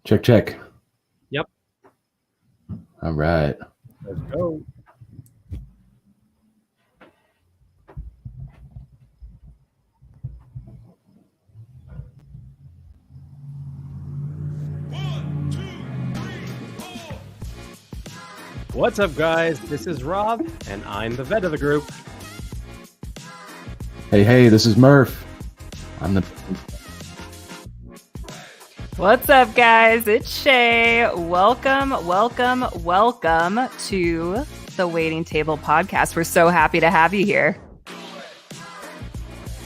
Check, check. Yep. All right. Let's go. What's up, guys? This is Rob, and I'm the vet of the group. Hey, this is Murph. I'm the... What's up, guys? It's Shay. Welcome to the Waiting Table Podcast. We're so happy to have you here.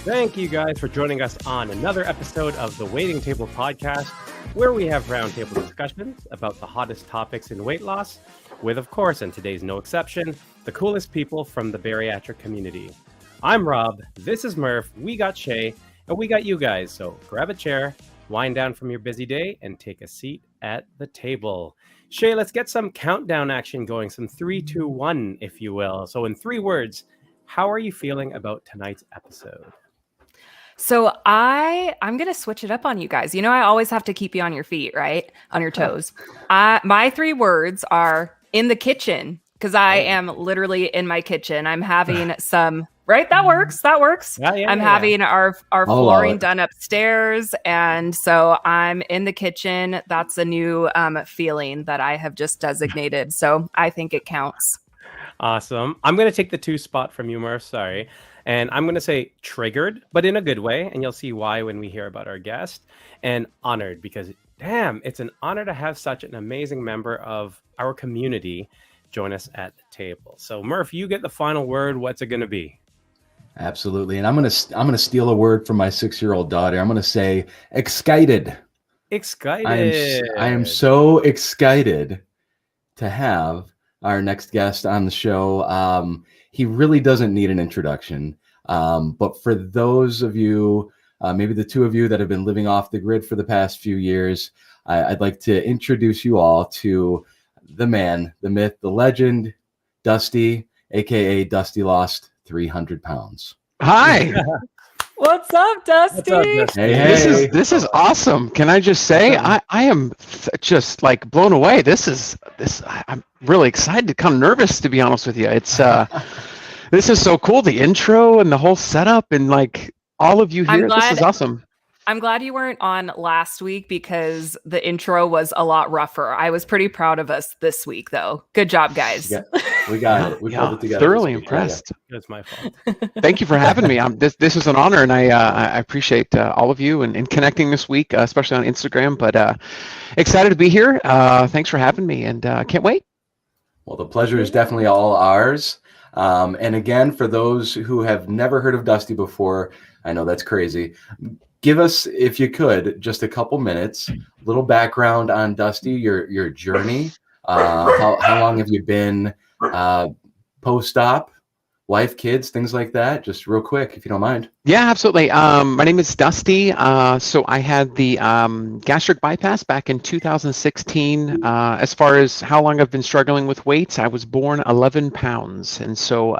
Thank you guys for joining us on another episode of the Waiting Table Podcast, where we have roundtable discussions about the hottest topics in weight loss, with, of course, and today's no exception, the coolest people from the bariatric community. I'm Rob, this is Murph, we got Shay, and we got you guys, so grab a chair, wind down from your busy day, and take a seat at the table. Shay, let's get some countdown action going, some 3, 2, 1, if you will. So in 3 words, how are you feeling about tonight's episode? So I'm going to switch it up on you guys. You know, I always have to keep you on your feet, right? On your toes. My 3 words are in the kitchen, because I am literally in my kitchen. I'm having some, right? That works. I'm having our flooring done upstairs. And so I'm in the kitchen. That's a new feeling that I have just designated. So I think it counts. Awesome. I'm going to take the 2 spot from you, Murph. Sorry. And I'm going to say triggered, but in a good way. And you'll see why when we hear about our guest. And honored, because damn, it's an honor to have such an amazing member of our community join us at the table. So Murph, you get the final word. What's it going to be? Absolutely. And I'm gonna steal a word from my 6-year-old daughter. I'm gonna say excited. Excited. I am so excited to have our next guest on the show. He really doesn't need an introduction. But for those of you, maybe the 2 of you that have been living off the grid for the past few years, I'd like to introduce you all to the man, the myth, the legend, Dusty, aka Dusty lost 300 pounds. Hi. What's up, Dusty? Hey. This is awesome. Can I just say I am just like blown away. I'm really excited, kind of nervous, to be honest with you. It's this is so cool. The intro and the whole setup and like all of you here. This is awesome. I'm glad you weren't on last week because the intro was a lot rougher. I was pretty proud of us this week, though. Good job, guys. Yeah, we got it. We pulled it together. Thoroughly impressed. It's my fault. Thank you for having me. This is an honor, and I appreciate all of you and connecting this week, especially on Instagram. But excited to be here. Thanks for having me, and can't wait. Well, the pleasure is definitely all ours. And again, for those who have never heard of Dusty before, I know that's crazy. Give us, if you could, just a couple minutes, a little background on Dusty, your journey. How long have you been post-op, wife, kids, things like that? Just real quick, if you don't mind. Yeah, absolutely. My name is Dusty. So I had the gastric bypass back in 2016. As far as how long I've been struggling with weights, I was born 11 pounds. And so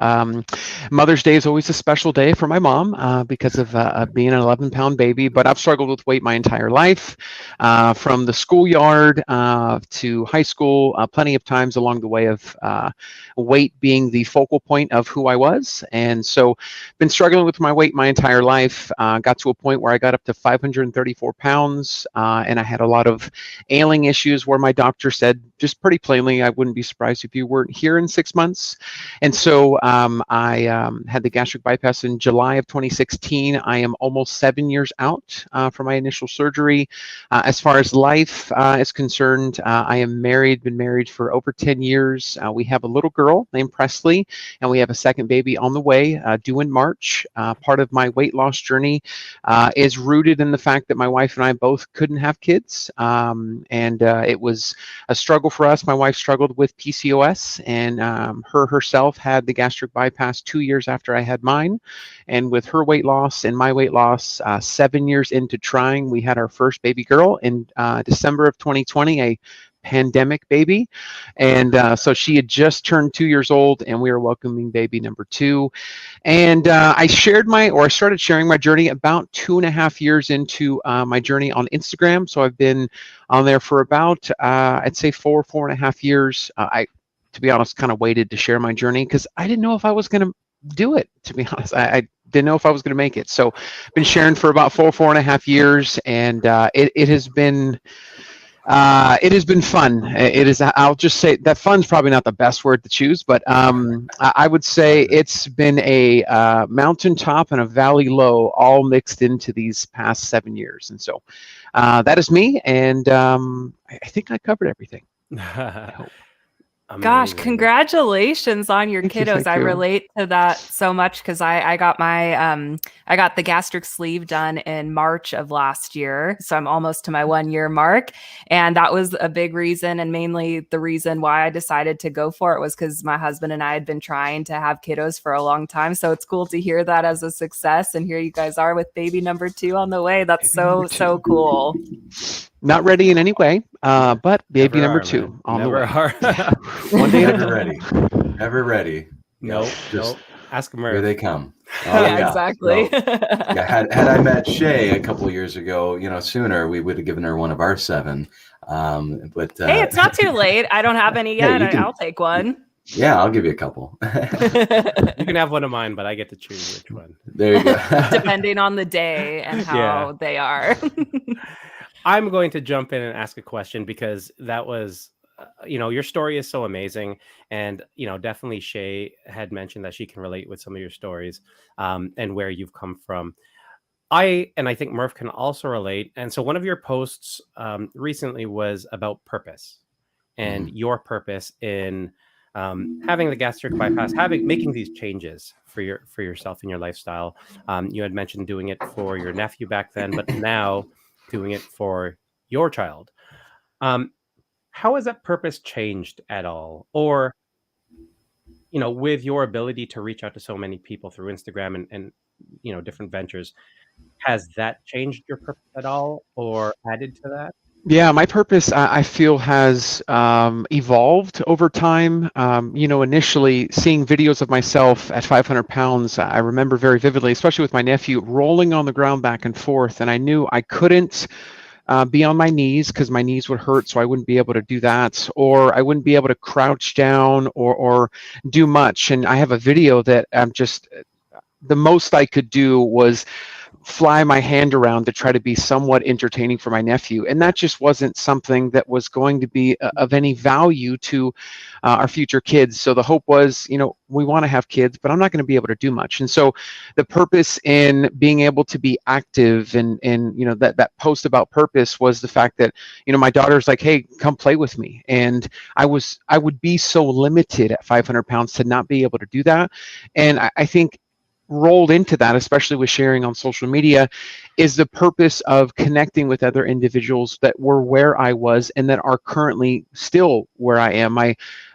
Mother's Day is always a special day for my mom because of being an 11-pound baby. But I've struggled with weight my entire life, from the schoolyard to high school, plenty of times along the way of weight being the focal point of who I was. And so been struggling with my weight my entire life. Got to a point where I got up to 534 pounds, and I had a lot of ailing issues where my doctor said just pretty plainly, I wouldn't be surprised if you weren't here in 6 months. And so I had the gastric bypass in July of 2016. I am almost 7 years out from my initial surgery. As far as life is concerned, I am married, been married for over 10 years. We have a little girl named Presley, and we have a second baby on the way, due in March. Part of my weight loss journey is rooted in the fact that my wife and I both couldn't have kids. And it was a struggle for us. My wife struggled with PCOS, and herself had the gastric bypass 2 years after I had mine. And with her weight loss and my weight loss, 7 years into trying, we had our first baby girl in December of 2020, a pandemic baby. And so she had just turned 2 years old, and we were welcoming baby number 2. And I started sharing my journey about 2.5 years into my journey on Instagram. So I've been on there for about, I'd say 4.5 years. To be honest, kind of waited to share my journey because I didn't know if I was going to do it, to be honest. I didn't know if I was going to make it. So I've been sharing for about 4.5 years, and it has been fun. It is. I'll just say that fun's probably not the best word to choose, but I would say it's been a mountaintop and a valley low all mixed into these past 7 years. And so that is me, and I think I covered everything. Gosh, Amazing. congratulations on your Thank you, kiddos. thank I you. relate to that so much because I got my I got the gastric sleeve done in March of last year. So I'm almost to my 1 year mark. And that was a big reason, and mainly the reason why I decided to go for it was because my husband and I had been trying to have kiddos for a long time. So it's cool to hear that as a success. And here you guys are with baby number 2 on the way. That's Baby so number 2. cool. Not ready in any way, but baby Never number are, 2 man. on Never the way. are. One day at a Never time. ready. Never ready. Nope. Just Nope. Ask here Murph. they come. Oh, Yeah, exactly. So, yeah, had I met Shay a couple of years ago, sooner, we would have given her one of our 7. But Hey, it's not too late. I don't have any Yeah, yet. you can- I'll take one. yeah, I'll give you a couple. You can have one of mine, but I get to choose which one. There you go. Depending on the day and how Yeah. they are. I'm going to jump in and ask a question because that was, your story is so amazing. And, definitely Shay had mentioned that she can relate with some of your stories and where you've come from. I think Murph can also relate. And so one of your posts recently was about purpose and your purpose in having the gastric bypass, making these changes for yourself and your lifestyle. You had mentioned doing it for your nephew back then, but now doing it for your child. How has that purpose changed at all? Or, with your ability to reach out to so many people through Instagram and different ventures, has that changed your purpose at all or added to that? Yeah, my purpose, I feel, has evolved over time. Initially seeing videos of myself at 500 pounds, I remember very vividly, especially with my nephew, rolling on the ground back and forth. And I knew I couldn't be on my knees because my knees would hurt, so I wouldn't be able to do that, or I wouldn't be able to crouch down or do much. And I have a video that I'm just, the most I could do was fly my hand around to try to be somewhat entertaining for my nephew, and that just wasn't something that was going to be of any value to our future kids. So the hope was, we want to have kids, but I'm not going to be able to do much. And so the purpose in being able to be active and that post about purpose was the fact that my daughter's like, hey, come play with me, and I would be so limited at 500 pounds to not be able to do that. And I think rolled into that, especially with sharing on social media, is the purpose of connecting with other individuals that were where I was and that are currently still where I am.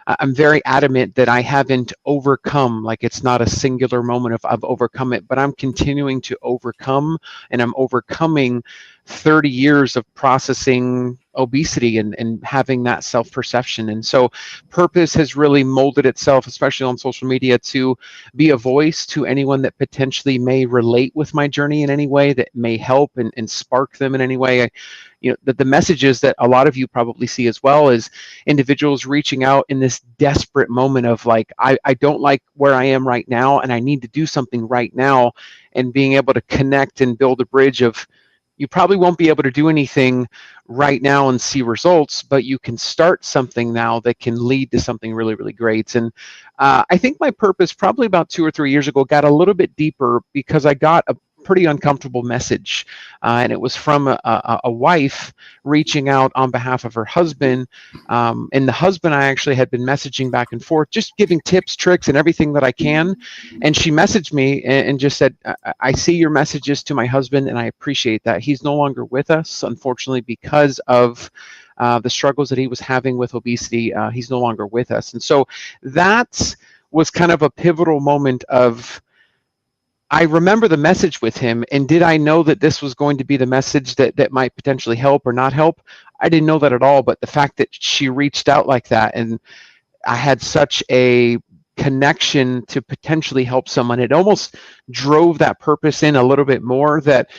I'm very adamant that I haven't overcome, like it's not a singular moment of I've overcome it, but I'm continuing to overcome, and I'm overcoming 30 years of processing obesity and having that self-perception. And so purpose has really molded itself, especially on social media, to be a voice to anyone that potentially may relate with my journey in any way, that may help and spark them in any way. The messages that a lot of you probably see as well is individuals reaching out in this desperate moment of like, I don't like where I am right now, and I need to do something right now, and being able to connect and build a bridge of, you probably won't be able to do anything right now and see results, but you can start something now that can lead to something really, really great. And I think my purpose probably about 2 or 3 years ago got a little bit deeper because I got a pretty uncomfortable message, and it was from a wife reaching out on behalf of her husband, and the husband I actually had been messaging back and forth, just giving tips, tricks, and everything that I can. And she messaged me and just said, I see your messages to my husband, and I appreciate that. He's no longer with us, unfortunately, because of the struggles that he was having with obesity. He's no longer with us. And so that was kind of a pivotal moment of, I remember the message with him, and did I know that this was going to be the message that might potentially help or not help? I didn't know that at all, but the fact that she reached out like that, and I had such a connection to potentially help someone, it almost drove that purpose in a little bit more, that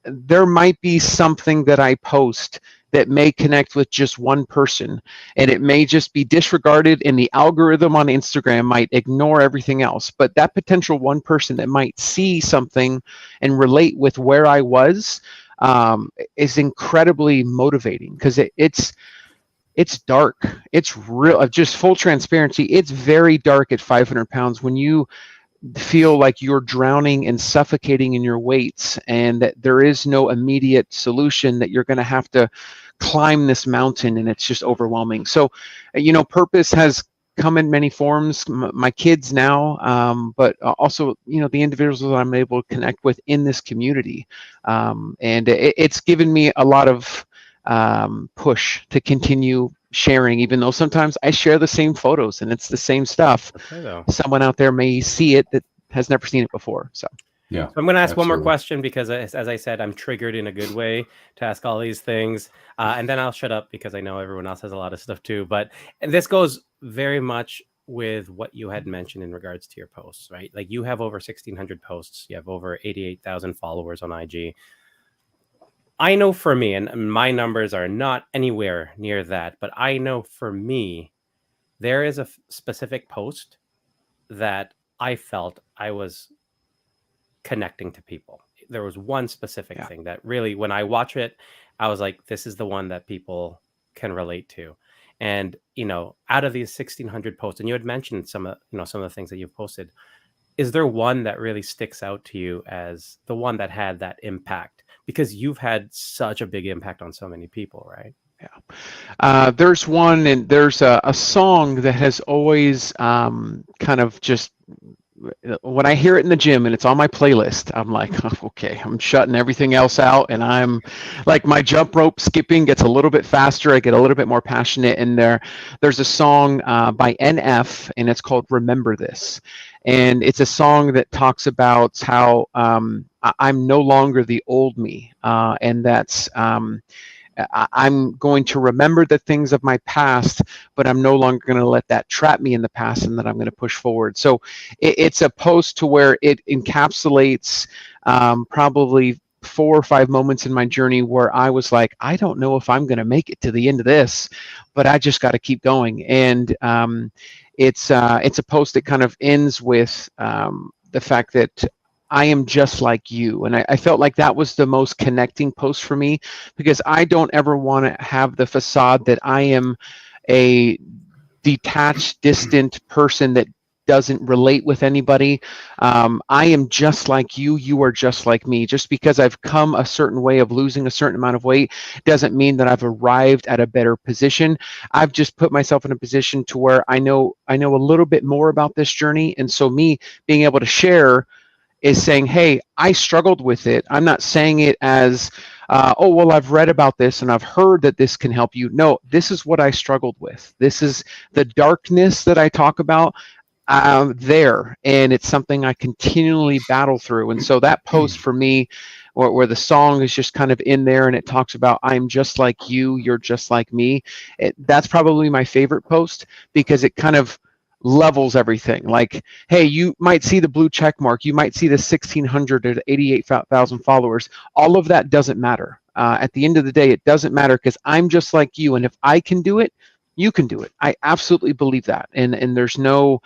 there might be something that I post that may connect with just one person, and it may just be disregarded, and the algorithm on Instagram might ignore everything else. But that potential one person that might see something and relate with where I was is incredibly motivating, because it's dark. It's real. Just full transparency. It's very dark at 500 pounds when you feel like you're drowning and suffocating in your weights, and that there is no immediate solution, that you're going to have to climb this mountain, and it's just overwhelming. So, purpose has come in many forms. My kids now, but also, the individuals that I'm able to connect with in this community. And it's given me a lot of push to continue sharing, even though sometimes I share the same photos and it's the same stuff. Okay, someone out there may see it that has never seen it before. So Yeah. So I'm going to ask one more absolutely. question, because as I said, I'm triggered in a good way to ask all these things. And then I'll shut up, because I know everyone else has a lot of stuff too. And this goes very much with what you had mentioned in regards to your posts, right? Like, you have over 1,600 posts. You have over 88,000 followers on IG. I know for me, and my numbers are not anywhere near that, but I know for me, there is a specific post that I felt I was connecting to people. There was one specific thing that really, when I watch it, I was like, this is the one that people can relate to. And, out of these 1,600 posts, and you had mentioned some of the things that you've posted, is there one that really sticks out to you as the one that had that impact? Because you've had such a big impact on so many people, right? Yeah. There's one, and there's a song that has always kind of just, when I hear it in the gym and it's on my playlist, I'm like, oh, okay, I'm shutting everything else out, and I'm like, my jump rope skipping gets a little bit faster. I get a little bit more passionate. And there's a song by NF, and it's called Remember This. And it's a song that talks about how I'm no longer the old me, and that's I'm going to remember the things of my past, but I'm no longer going to let that trap me in the past, and that I'm going to push forward. So it's a post to where it encapsulates probably 4 or 5 moments in my journey where I was like, I don't know if I'm going to make it to the end of this, but I just got to keep going. And it's a post that kind of ends with the fact that I am just like you. And I felt like that was the most connecting post for me, because I don't ever want to have the facade that I am a detached, distant person that doesn't relate with anybody. I am just like you. You are just like me. Just because I've come a certain way of losing a certain amount of weight doesn't mean that I've arrived at a better position. I've just put myself in a position to where I know a little bit more about this journey. And so me being able to share is saying, hey, I struggled with it. I'm not saying it as, oh, well, I've read about this and I've heard that this can help you. No, this is what I struggled with. This is the darkness that I talk about there. And it's something I continually battle through. And so that post for me, where the song is just kind of in there, and it talks about, I'm just like you, you're just like me. That's probably my favorite post, because it kind of levels everything. Like, hey, you might see the blue check mark, you might see the 1,600 or 88,000 followers. All of that doesn't matter. At the end of the day, it doesn't matter, because I'm just like you, and if I can do it, you can do it. I absolutely believe that. And there's no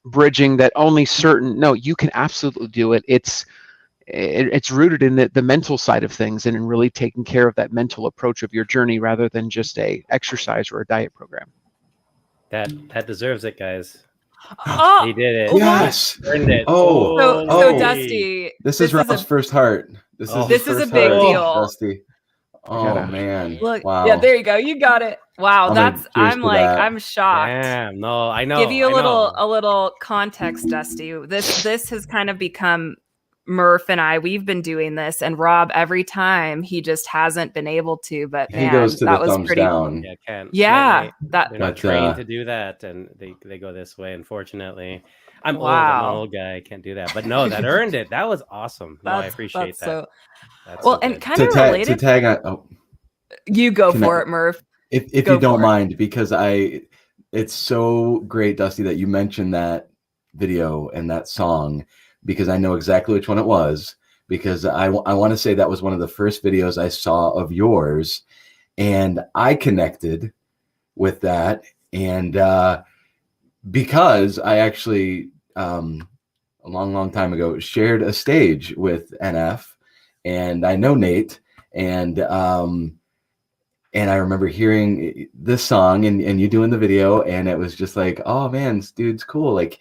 bridging that only certain. No, you can absolutely do it. It's rooted in the mental side of things, and in really taking care of that mental approach of your journey, rather than just a exercise or a diet program. That deserves it, guys. Oh, He did it. Yes. He earned it. Oh. So Dusty, This is Rob's first heart. This is his a first big heart, deal. Dusty. Oh man! Look, wow. yeah, there you go. You got it. Wow, Cheers I'm to like, that. I'm shocked. Damn, no, I know. Give you I a little context, Dusty. This has kind of become Murph and I. We've been doing this, and Rob, every time he just hasn't been able to. But He man, goes to that the was thumbs pretty. down. Yeah, can't. Yeah, They're not But, trained to do that, and they go this way, unfortunately. I'm old. I'm Wow. an old guy. I can't do that. But no, that earned it. That was awesome. No, I appreciate that. So That's well, so and good. kind To of tag related. on. Oh, You go Can for I- it, Murph. if Go you don't for it. mind, because it's so great, Dusty, that you mentioned that video and that song, because I know exactly which one it was. Because I want to say that was one of the first videos I saw of yours, and I connected with that, and because I actually a long time ago shared a stage with NF, and I know Nate, and I remember hearing this song and you doing the video, and it was just like, oh man, this dude's cool, like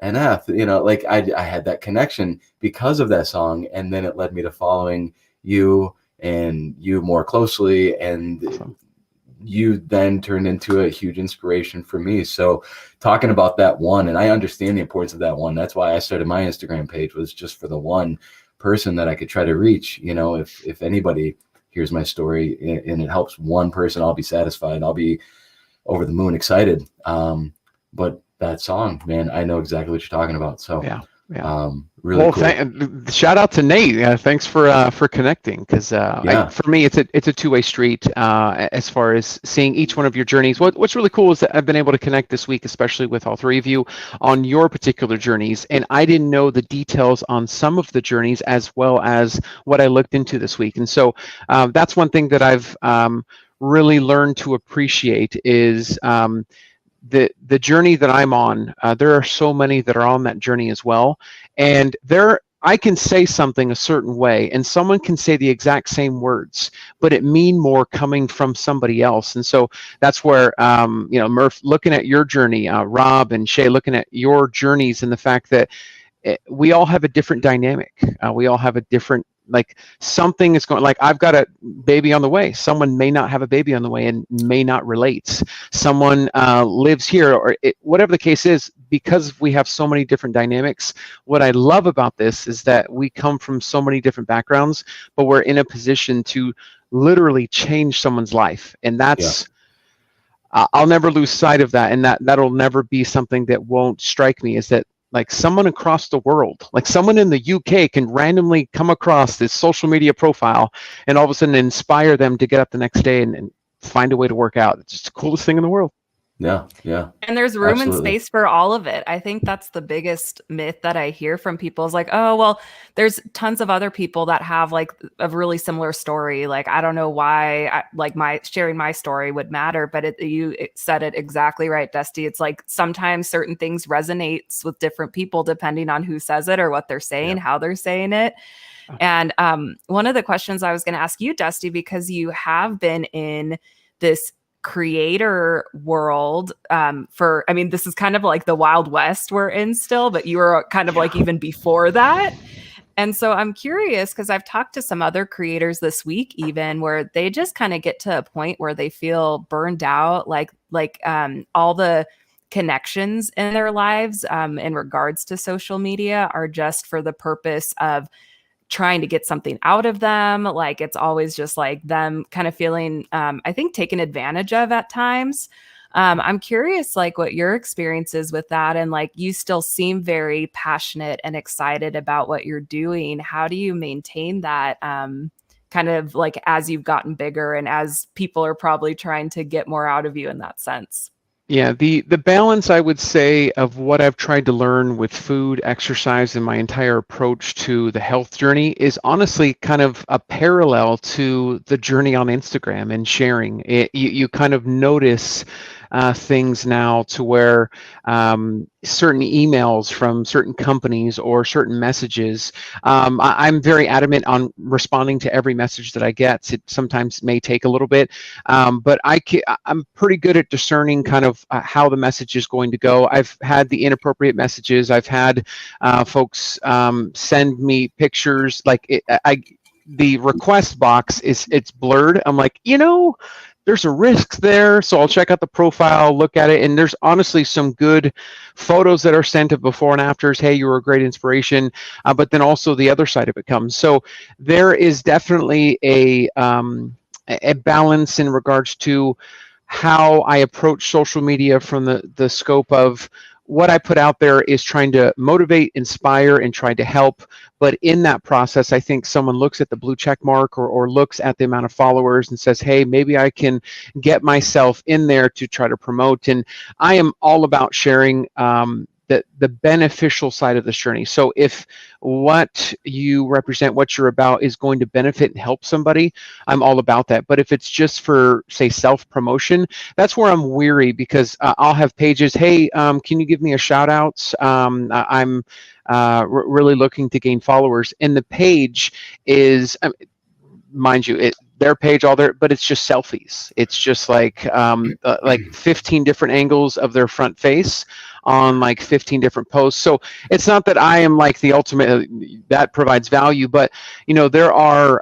NF, like I had that connection because of that song, and then it led me to following you and you more closely, and Awesome. you then turned into a huge inspiration for me. So talking about that one, and I understand the importance of that one. That's why I started my Instagram page, was just for the one person that I could try to reach. If anybody hears my story and it helps one person, I'll be satisfied. I'll be over the moon excited. But that song, man, I know exactly what you're talking about. So Yeah. really Well, cool. shout out to Nate. Thanks for connecting, because for me it's a two-way street as far as seeing each one of your journeys. What's really cool is that I've been able to connect this week, especially with all three of you, on your particular journeys, and I didn't know the details on some of the journeys as well as what I looked into this week. And so that's one thing that I've really learned to appreciate is the journey that I'm on. There are so many that are on that journey as well, and I can say something a certain way and someone can say the exact same words, but it mean more coming from somebody else. And so that's where Murph, looking at your journey, Rob and Shay, looking at your journeys, and the fact that we all have a different dynamic. We all have a different, like, something is going, like, I've got a baby on the way. Someone may not have a baby on the way and may not relate. Someone lives here, or whatever the case is. Because we have so many different dynamics, what I love about this is that we come from so many different backgrounds, but we're in a position to literally change someone's life. And that's, I'll never lose sight of that. And that'll never be something that won't strike me, is that, like, someone across the world, like someone in the UK, can randomly come across this social media profile and all of a sudden inspire them to get up the next day and find a way to work out. It's just the coolest thing in the world. Yeah. And there's room and Absolutely. space for all of it. I think that's the biggest myth that I hear from people, is like, oh, well, there's tons of other people that have like a really similar story. Like, I don't know why my sharing my story would matter, but you said it exactly right, Dusty. It's like sometimes certain things resonates with different people depending on who says it or what they're saying, how they're saying it. And one of the questions I was going to ask you, Dusty, because you have been in this creator world this is kind of like the Wild West we're in still, but you were kind of like even before that. And so I'm curious, because I've talked to some other creators this week, even, where they just kind of get to a point where they feel burned out, like all the connections in their lives in regards to social media are just for the purpose of trying to get something out of them. Like, it's always just like them kind of feeling, I think, taken advantage of at times. I'm curious, like, what your experience is with that. And like, you still seem very passionate and excited about what you're doing. How do you maintain that kind of like as you've gotten bigger and as people are probably trying to get more out of you in that sense? Yeah, the balance, I would say, of what I've tried to learn with food, exercise, and my entire approach to the health journey is honestly kind of a parallel to the journey on Instagram and sharing. You kind of notice things now to where certain emails from certain companies or certain messages, I'm very adamant on responding to every message that I get. It sometimes may take a little bit, but I'm pretty good at discerning kind of how the message is going to go. I've had the inappropriate messages. I've had folks send me pictures, like the request box it's blurred. I'm like, there's a risk there, so I'll check out the profile, look at it, and there's honestly some good photos that are sent of before and afters. Hey, you were a great inspiration, but then also the other side of it comes. So there is definitely a balance in regards to how I approach social media, from the scope of what I put out there is trying to motivate, inspire, and try to help. But in that process, I think someone looks at the blue check mark or looks at the amount of followers and says, hey, maybe I can get myself in there to try to promote. And I am all about sharing the beneficial side of this journey. So if what you represent, what you're about, is going to benefit and help somebody, I'm all about that. But if it's just for, say, self-promotion, that's where I'm weary, because I'll have pages, hey, can you give me a shout out? I'm really looking to gain followers. And the page is, mind you, their page, but it's just selfies. It's just like 15 different angles of their front face on like 15 different posts. So it's not that I am like the ultimate that provides value, but there are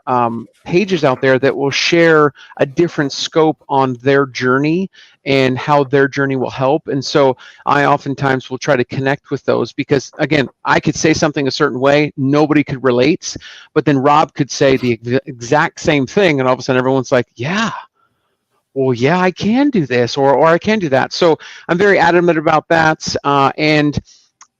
pages out there that will share a different scope on their journey and how their journey will help. And so I oftentimes will try to connect with those, because again, I could say something a certain way, nobody could relate, but then Rob could say the exact same thing, and all of a sudden everyone's like, yeah, well, yeah, I can do this, or I can do that. So I'm very adamant about that. And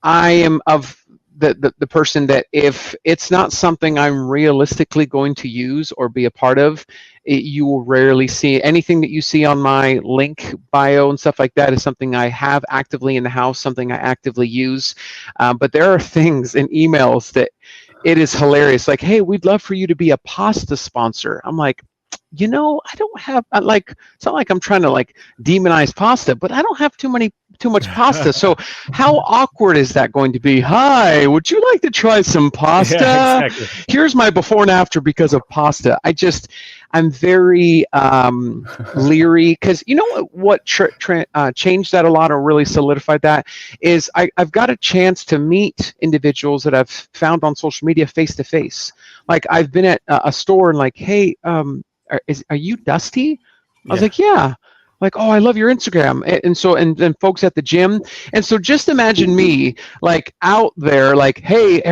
I am of the person that if it's not something I'm realistically going to use or be a part of, you will rarely see anything that you see on my link bio and stuff like that is something I have actively in the house, something I actively use. But there are things in emails that it is hilarious. Like, hey, we'd love for you to be a pasta sponsor. I'm like, I don't have it's not like I'm trying to like demonize pasta, but I don't have too much pasta. So how awkward is that going to be? Hi, would you like to try some pasta? Yeah, exactly. Here's my before and after because of pasta. I'm very leery, because what changed that a lot, or really solidified that, is I've got a chance to meet individuals that I've found on social media face to face. Like I've been at a store and like, hey, are you Dusty? I was like, yeah. Like, oh, I love your Instagram. And then folks at the gym. And so just imagine me like out there, like, hey,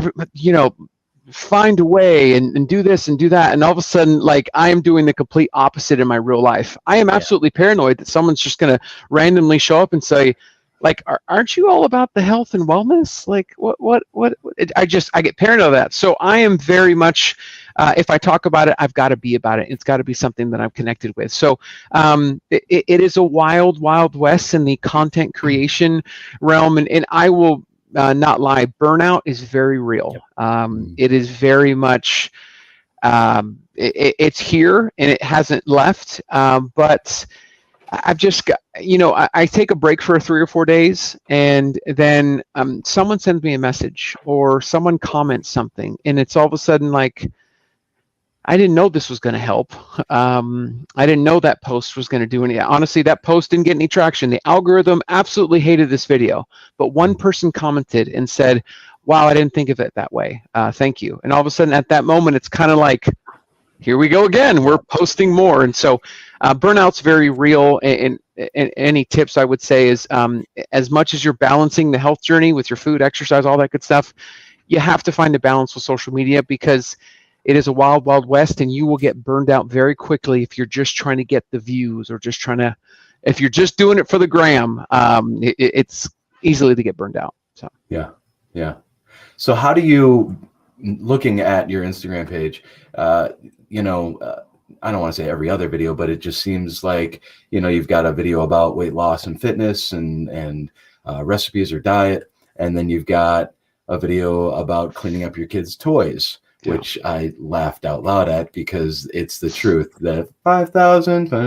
find a way and do this and do that. And all of a sudden, like, I am doing the complete opposite in my real life. I am absolutely paranoid that someone's just going to randomly show up and say, like, aren't you all about the health and wellness? Like, what? I get paranoid of that. So I am very much, if I talk about it, I've got to be about it. It's got to be something that I'm connected with. So it is a wild, wild west in the content creation realm. And I will not lie, burnout is very real. It is very much, it's here and it hasn't left. But I've just got, I take a break for 3 or 4 days, and then someone sends me a message or someone comments something, and it's all of a sudden like, I didn't know this was going to help. I didn't know that post was going to do any. Honestly, that post didn't get any traction. The algorithm absolutely hated this video, but one person commented and said, wow, I didn't think of it that way. Thank you. And all of a sudden at that moment, it's kind of like, here we go again. We're posting more. And so burnout's very real. And any tips I would say is, as much as you're balancing the health journey with your food, exercise, all that good stuff, you have to find a balance with social media, because it is a wild, wild west, and you will get burned out very quickly if you're just trying to get the views, or just if you're just doing it for the gram, it's easily to get burned out. So yeah. So how do you, looking at your Instagram page, I don't want to say every other video, but it just seems like, you've got a video about weight loss and fitness and recipes or diet. And then you've got a video about cleaning up your kids' toys, which I laughed out loud at, because it's the truth. The 5,000, from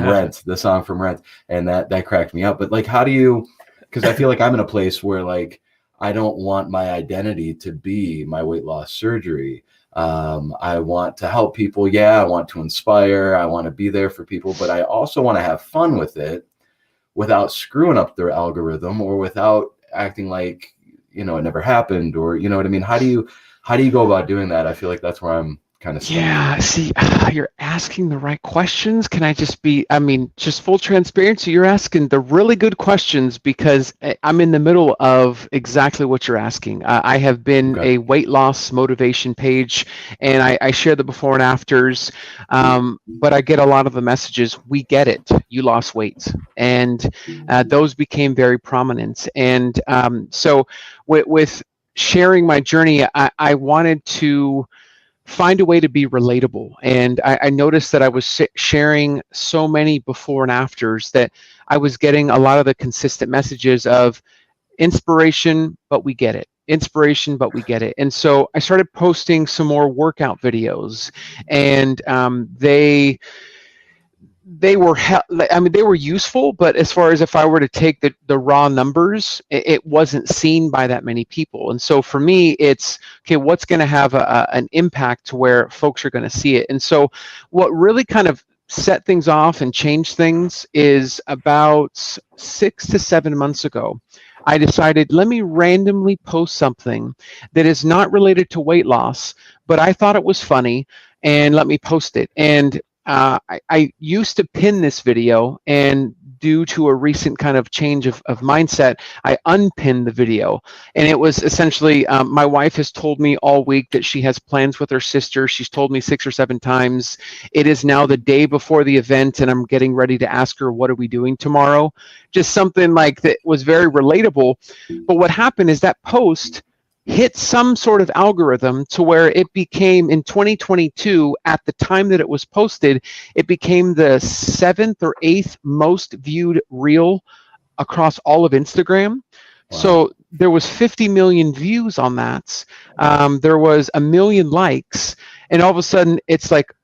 Rent, the song from Rent. And that cracked me up. But like, how do you, because I feel like I'm in a place where like, I don't want my identity to be my weight loss surgery. I want to help people. Yeah, I want to inspire. I want to be there for people, but I also want to have fun with it without screwing up their algorithm, or without acting like, it never happened, or, you know what I mean? How do you go about doing that? I feel like that's where I'm kind of stuff? Yeah, see, you're asking the right questions. Can I just just full transparency, you're asking the really good questions because I'm in the middle of exactly what you're asking. I have been Okay. a weight loss motivation page, and I share the before and afters, but I get a lot of the messages, we get it, you lost weight. And those became very prominent. And so with sharing my journey, I wanted to find a way to be relatable. And I noticed that I was sharing so many before and afters that I was getting a lot of the consistent messages of inspiration, but we get it. Inspiration, but we get it. And so I started posting some more workout videos, and they were useful, but as far as if I were to take the raw numbers, it wasn't seen by that many people. And so for me, it's okay, what's going to have an impact to where folks are going to see it? And so what really kind of set things off and changed things is about 6 to 7 months ago. I decided, let me randomly post something that is not related to weight loss, but I thought it was funny, and let me post it. And I used to pin this video, and due to a recent kind of change of mindset, I unpinned the video. And it was essentially, my wife has told me all week that she has plans with her sister. She's told me 6 or 7 times. It is now the day before the event, and I'm getting ready to ask her, what are we doing tomorrow? Just something like that was very relatable. But what happened is that post hit some sort of algorithm to where it became, in 2022, at the time that it was posted, it became the 7th or 8th most viewed reel across all of Instagram. Wow. So there was 50 million views on that. There was 1 million likes, and all of a sudden it's like,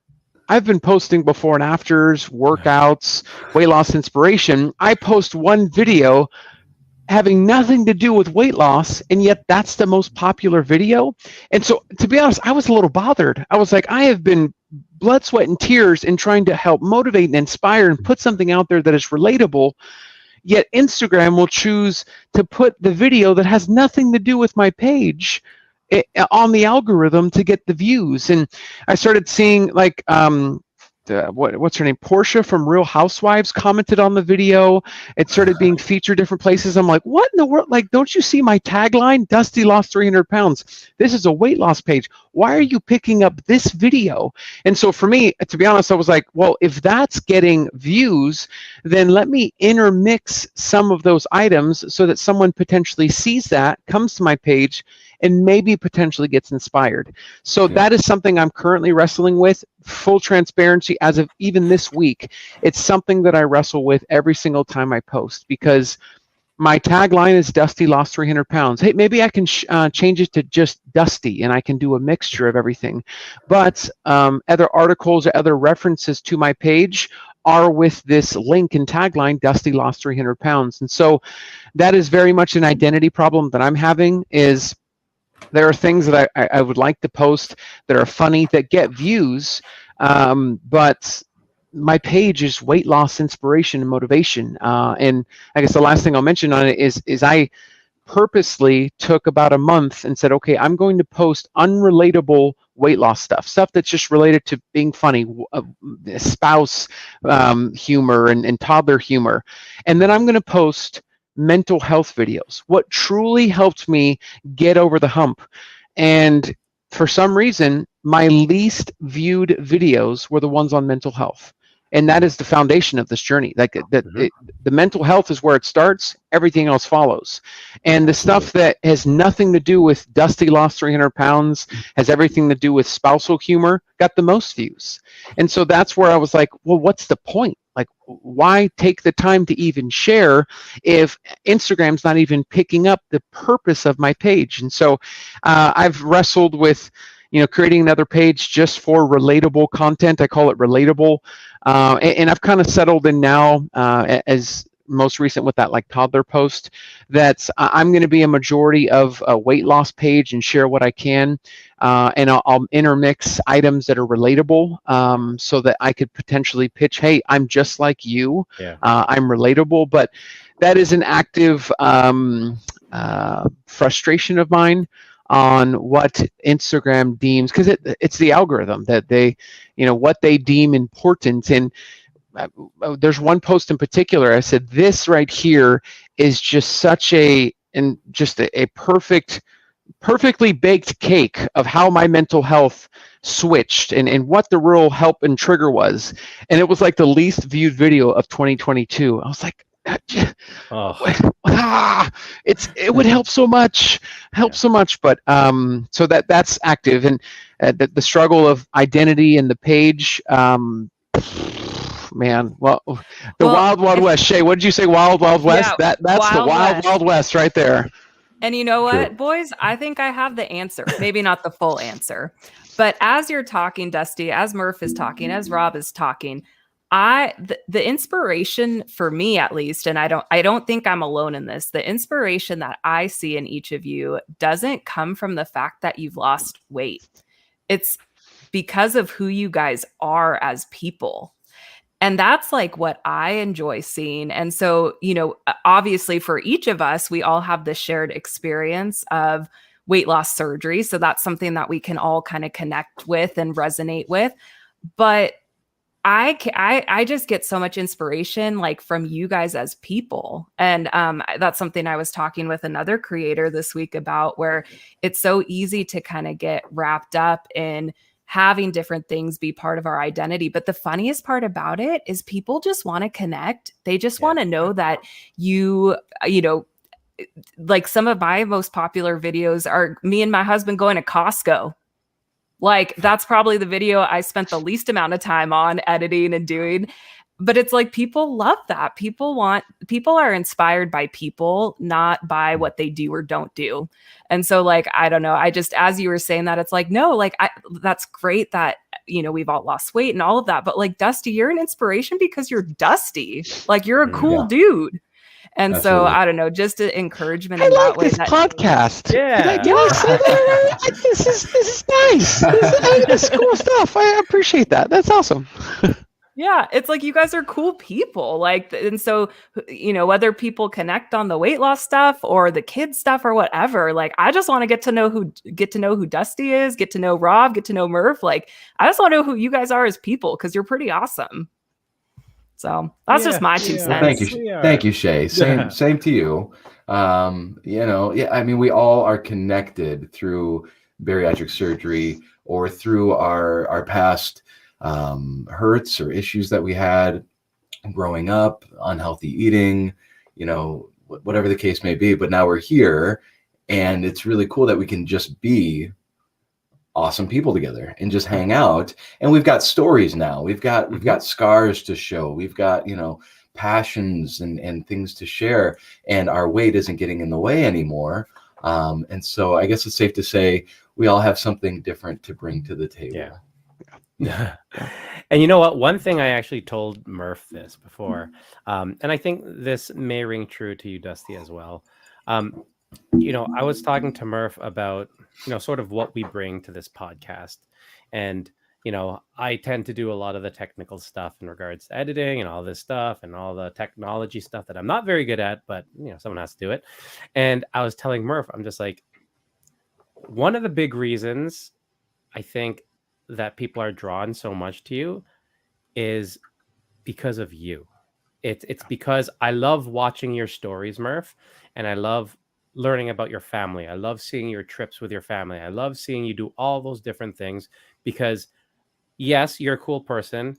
I've been posting before and afters, workouts, weight loss inspiration. I post one video having nothing to do with weight loss, and yet that's the most popular video. And so, to be honest, I was a little bothered. I was like, I have been blood, sweat, and tears in trying to help motivate and inspire and put something out there that is relatable, yet Instagram will choose to put the video that has nothing to do with my page on the algorithm to get the views. And I started seeing, like, what's her name? Portia from Real Housewives commented on the video. It started being featured different places. I'm like, what in the world? Like, don't you see my tagline? Dusty lost 300 pounds. This is a weight loss page. Why are you picking up this video? And so for me, to be honest, I was like, well, if that's getting views, then let me intermix some of those items so that someone potentially sees that, comes to my page, and maybe potentially gets inspired. So that is something I'm currently wrestling with. Full transparency, as of even this week, it's something that I wrestle with every single time I post, because my tagline is Dusty lost 300 pounds. Hey, maybe I can change it to just Dusty, and I can do a mixture of everything. But other articles or other references to my page are with this link and tagline, Dusty lost 300 pounds. And so that is very much an identity problem that I'm having. Is there are things that I would like to post that are funny, that get views, but my page is weight loss inspiration and motivation. And I guess the last thing I'll mention on it is I purposely took about a month and said, okay, I'm going to post unrelatable weight loss stuff that's just related to being funny, spouse humor and toddler humor. And then I'm going to post mental health videos, what truly helped me get over the hump. And for some reason, my least viewed videos were the ones on mental health. And that is the foundation of this journey. Like the mental health is where it starts, everything else follows. And the stuff that has nothing to do with Dusty lost 300 pounds, has everything to do with spousal humor, got the most views. And so that's where I was like, well, what's the point? Like, why take the time to even share if Instagram's not even picking up the purpose of my page? And so I've wrestled with, creating another page just for relatable content. I call it relatable. And I've kind of settled in now, as most recent with that like toddler post, that I'm going to be a majority of a weight loss page and share what I can. And I'll intermix items that are relatable, so that I could potentially pitch, hey, I'm just like you. Yeah. I'm relatable. But that is an active frustration of mine. on what Instagram deems, because it's the algorithm that they, what they deem important. And there's one post in particular, I said, this right here is just such a perfectly baked cake of how my mental health switched and what the real help and trigger was. And it was like the least viewed video of 2022. I was like, it would help so much, but so that's active. And the struggle of identity and the page, man, Wild West. Shay, what did you say? Wild West. Yeah, That's the Wild West right there. And you know what, True. boys? I think I have the answer. Maybe not the full answer. But as you're talking, Dusty, as Murph is talking, as Rob is talking, the inspiration for me, at least, and I don't think I'm alone in this, the inspiration that I see in each of you doesn't come from the fact that you've lost weight. It's because of who you guys are as people. And that's like what I enjoy seeing. And so, obviously for each of us, we all have this shared experience of weight loss surgery. So that's something that we can all kind of connect with and resonate with. But I just get so much inspiration like from you guys as people. And that's something I was talking with another creator this week about, where it's so easy to kind of get wrapped up in having different things be part of our identity. But the funniest part about it is people just want to connect. They just want to know that like some of my most popular videos are me and my husband going to Costco. Like that's probably the video I spent the least amount of time on editing and doing. But it's like people love that. People are inspired by people, not by what they do or don't do. And so like, I don't know, I just, as you were saying that, it's like, no, like that's great that, we've all lost weight and all of that. But like, Dusty, you're an inspiration because you're Dusty. Like you're a cool dude. And Absolutely. So I don't know, just an encouragement. I in like that way this podcast. Yeah. Did I say that? This is nice. This is cool stuff. I appreciate that. That's awesome. Yeah, it's like you guys are cool people. Like, and so, whether people connect on the weight loss stuff or the kids stuff or whatever, like, I just want to get to know who Dusty is, get to know Rob, get to know Murph. Like, I just want to know who you guys are as people because you're pretty awesome. So that's just my 2 cents. Well, thank you, Shay. Same to you. I mean, we all are connected through bariatric surgery or through our past hurts or issues that we had growing up, unhealthy eating, whatever the case may be. But now we're here, and it's really cool that we can just be awesome people together and just hang out. And we've got stories now. We've got scars to show. We've got, passions and things to share, and our weight isn't getting in the way anymore. And so I guess it's safe to say we all have something different to bring to the table. Yeah. And you know what? One thing I actually told Murph this before, and I think this may ring true to you, Dusty, as well. I was talking to Murph about, sort of what we bring to this podcast. And, I tend to do a lot of the technical stuff in regards to editing and all this stuff and all the technology stuff that I'm not very good at, but, someone has to do it. And I was telling Murph, I'm just like, one of the big reasons I think that people are drawn so much to you is because of you. It's because I love watching your stories, Murph, and I love learning about your family. I love seeing your trips with your family. I love seeing you do all those different things because, yes, you're a cool person,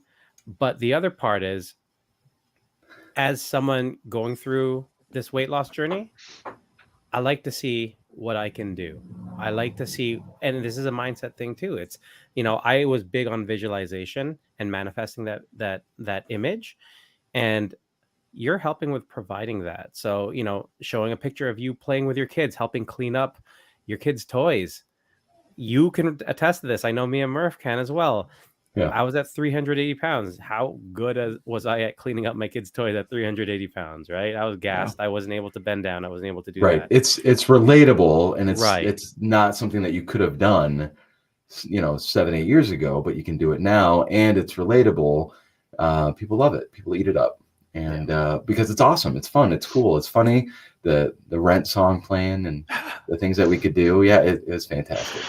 but the other part is, as someone going through this weight loss journey, I like to see what I can do. I like to see, and this is a mindset thing too. It's, I was big on visualization and manifesting that image, and you're helping with providing that. So, showing a picture of you playing with your kids, helping clean up your kids' toys. You can attest to this. I know me and Murph can as well. Yeah. I was at 380 pounds. How good was I at cleaning up my kids' toys at 380 pounds, right? I was gassed. Yeah. I wasn't able to bend down. I wasn't able to do that. It's relatable, and it's not something that you could have done, 7-8 years ago, but you can do it now, and it's relatable. People love it. People eat it up. and because it's awesome, it's fun, it's cool, it's funny. The Rent song playing and the things that we could do, yeah, it was fantastic.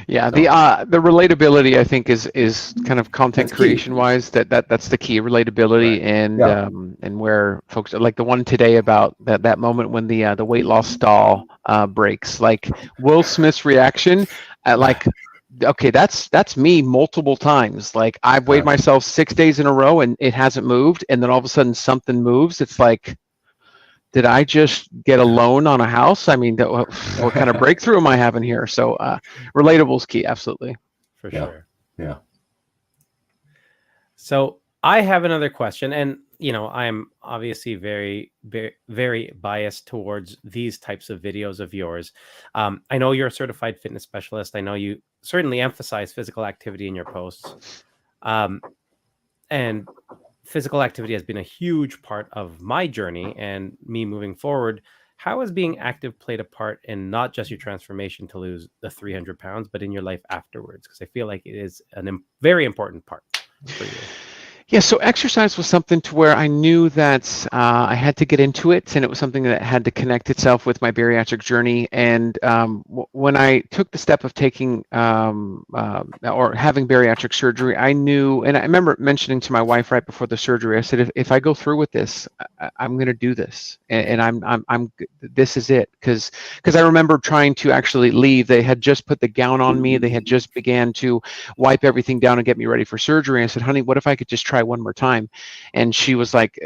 Yeah, So- the relatability, I think, is kind of content That's key. creation wise, that's the key, relatability. Right. And where folks, like the one today about that moment when the weight loss stall breaks, like Will Smith's reaction at like, okay, that's me multiple times. Like I've weighed myself 6 days in a row and it hasn't moved, and then all of a sudden something moves. It's like, did I just get a loan on a house? I mean, what kind of breakthrough am I having here? So relatable is key, absolutely. For Yeah. sure. Yeah. So I have another question, and I'm obviously very, very, very biased towards these types of videos of yours. I know you're a certified fitness specialist. I know you certainly emphasize physical activity in your posts, and physical activity has been a huge part of my journey and me moving forward. How has being active played a part in not just your transformation to lose the 300 pounds, but in your life afterwards? Because I feel like it is a very important part for you. Yeah, so exercise was something to where I knew that I had to get into it, and it was something that had to connect itself with my bariatric journey. And when I took the step of taking or having bariatric surgery, I knew, and I remember mentioning to my wife right before the surgery, I said, if I go through with this, I'm going to do this, and I'm this is it, because I remember trying to actually leave. They had just put the gown on me. They had just began to wipe everything down and get me ready for surgery. I said, honey, what if I could just try one more time? And she was like,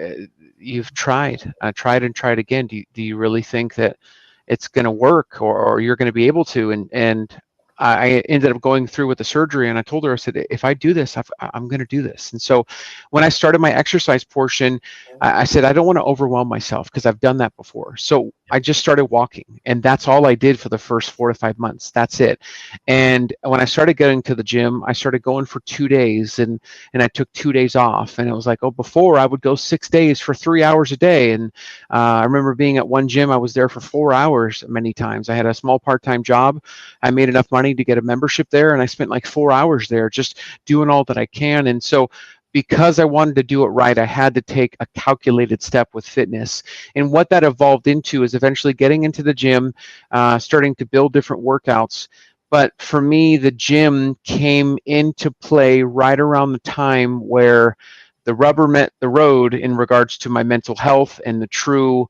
you've tried and tried again. Do you really think that it's going to work, or you're going to be able to? And I ended up going through with the surgery, and I told her, I said, if I do this, I'm going to do this. And so when I started my exercise portion, I said, I don't want to overwhelm myself, because I've done that before. So I just started walking, and that's all I did for the first 4 to 5 months. That's it. And when I started getting to the gym, I started going for 2 days, and I took 2 days off. And it was like, oh, before I would go 6 days for 3 hours a day. And I remember being at one gym, I was there for 4 hours many times. I had a small part-time job. I made enough money to get a membership there, and I spent like 4 hours there just doing all that I can. And so because I wanted to do it right, I had to take a calculated step with fitness. And what that evolved into is eventually getting into the gym, starting to build different workouts. But for me, the gym came into play right around the time where the rubber met the road in regards to my mental health and the true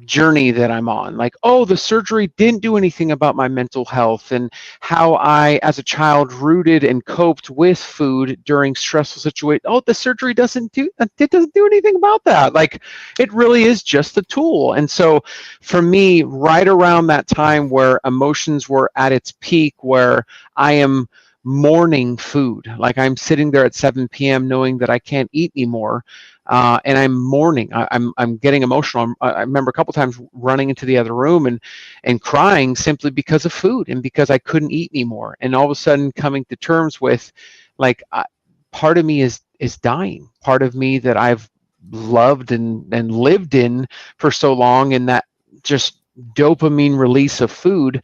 journey that I'm on. Like, oh, the surgery didn't do anything about my mental health, and how I, as a child, rooted and coped with food during stressful situations. Oh, the surgery doesn't do anything about that. Like, it really is just a tool. And so for me, right around that time where emotions were at its peak, where I am mourning food, like I'm sitting there at 7 p.m. knowing that I can't eat anymore, and I'm mourning. I'm getting emotional. I remember a couple times running into the other room and crying simply because of food and because I couldn't eat anymore. And all of a sudden coming to terms with, like, part of me is dying. Part of me that I've loved and lived in for so long, and that just dopamine release of food,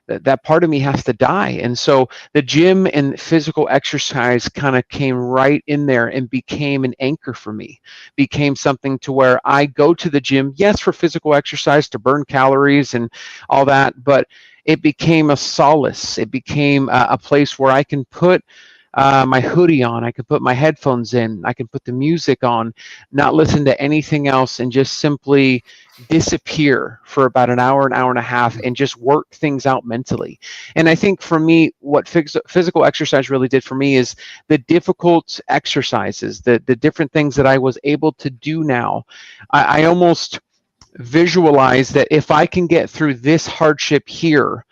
that part of me has to die. And so the gym and physical exercise kind of came right in there and became an anchor for me, became something to where I go to the gym, yes, for physical exercise to burn calories and all that, but it became a solace. It became a place where I can put my hoodie on, I can put my headphones in, I can put the music on, not listen to anything else, and just simply disappear for about an hour and a half, and just work things out mentally. And I think for me, what physical exercise really did for me is the difficult exercises, the different things that I was able to do now. I almost visualize that if I can get through this hardship here,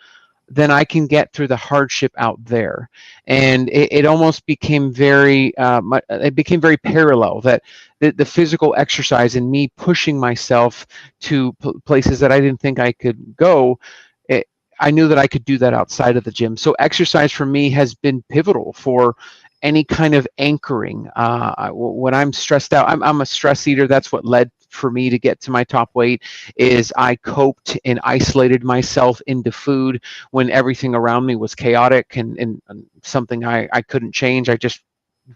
then I can get through the hardship out there. And it almost became very parallel, that the physical exercise and me pushing myself to places that I didn't think I could go, I knew that I could do that outside of the gym. So exercise for me has been pivotal for any kind of anchoring. When I'm stressed out, I'm a stress eater. That's what led for me to get to my top weight, is I coped and isolated myself into food when everything around me was chaotic and something I couldn't change. I just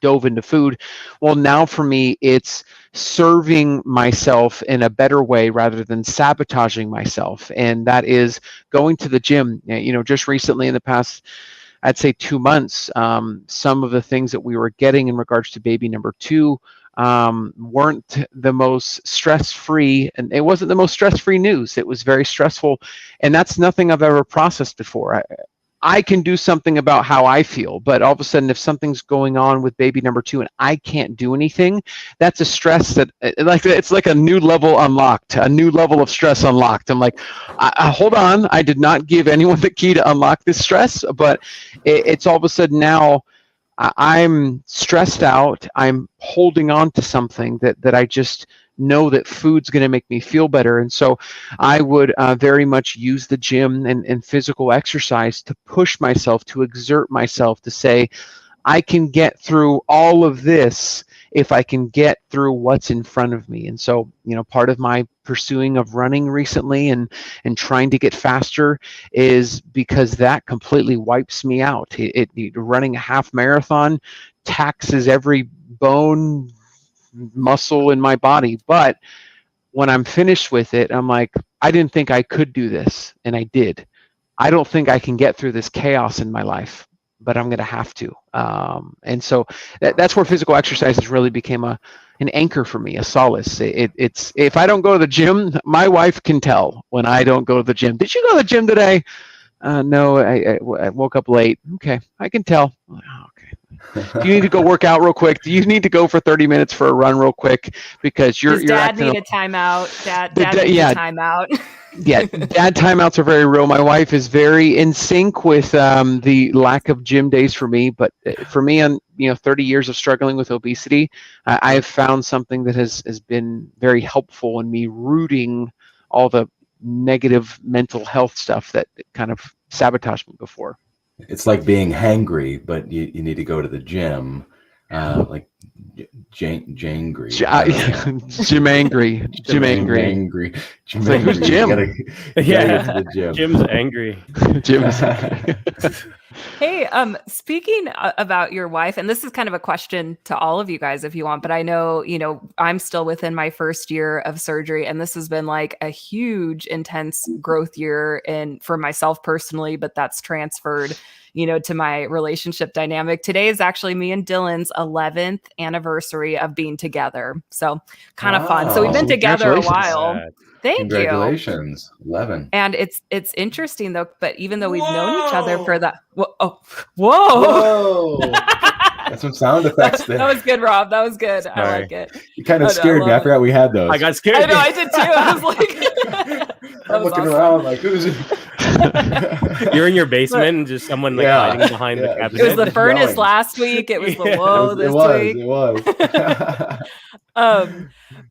dove into food. Well, now for me, it's serving myself in a better way rather than sabotaging myself. And that is going to the gym. Just recently in the past, I'd say 2 months, some of the things that we were getting in regards to baby number 2 weren't the most stress-free, and it wasn't the most stress-free news. It was very stressful, and that's nothing I've ever processed before. I can do something about how I feel, but all of a sudden, if something's going on with baby number 2 and I can't do anything, that's a stress that, it's like a new level unlocked, a new level of stress unlocked. I'm like, hold on, I did not give anyone the key to unlock this stress, but it's all of a sudden now I'm stressed out. I'm holding on to something that I just know that food's going to make me feel better. And so I would very much use the gym and physical exercise to push myself, to exert myself, to say, I can get through all of this if I can get through what's in front of me. And so, part of my pursuing of running recently and trying to get faster is because that completely wipes me out. Running a half marathon taxes every bone, muscle in my body, but when I'm finished with it, I'm like, I didn't think I could do this, and I did. I don't think I can get through this chaos in my life, but I'm going to have to. And so that's where physical exercise has really became an anchor for me, a solace. It's if I don't go to the gym, my wife can tell when I don't go to the gym. Did you go to the gym today? No, I woke up late. Okay, I can tell. Oh, okay. Do you need to go work out real quick? Do you need to go for 30 minutes for a run real quick? Because you're Dad need a timeout. Dad needs a timeout. Yeah, dad timeouts are very real. My wife is very in sync with the lack of gym days for me. But for me, on 30 years of struggling with obesity, I have found something that has been very helpful in me rooting all the negative mental health stuff that kind of sabotaged me before. It's like being hangry, but you need to go to the gym, like Jangry. Jim angry. Jim angry. Jim like, who's Jim? Yeah, Jim's angry. Jim's angry. Hey, speaking about your wife, and this is kind of a question to all of you guys if you want, but I know, I'm still within my first year of surgery, and this has been like a huge, intense growth year for myself personally, but that's transferred, to my relationship dynamic. Today is actually me and Dylan's 11th anniversary of being together. So kind of fun. So we've been together a while. Thank you. Congratulations, 11. And it's interesting though, but even though we've known each other for that, whoa. That's some sound effects there. That was good, Rob. That was good. Sorry. I like it. You kind of scared me. I forgot we had those. I got scared. I know, I did too. I was like, I'm looking around like, who's it? You're in your basement and just someone hiding behind the cabinet. It was the furnace last week. It was the whoa this week. It was.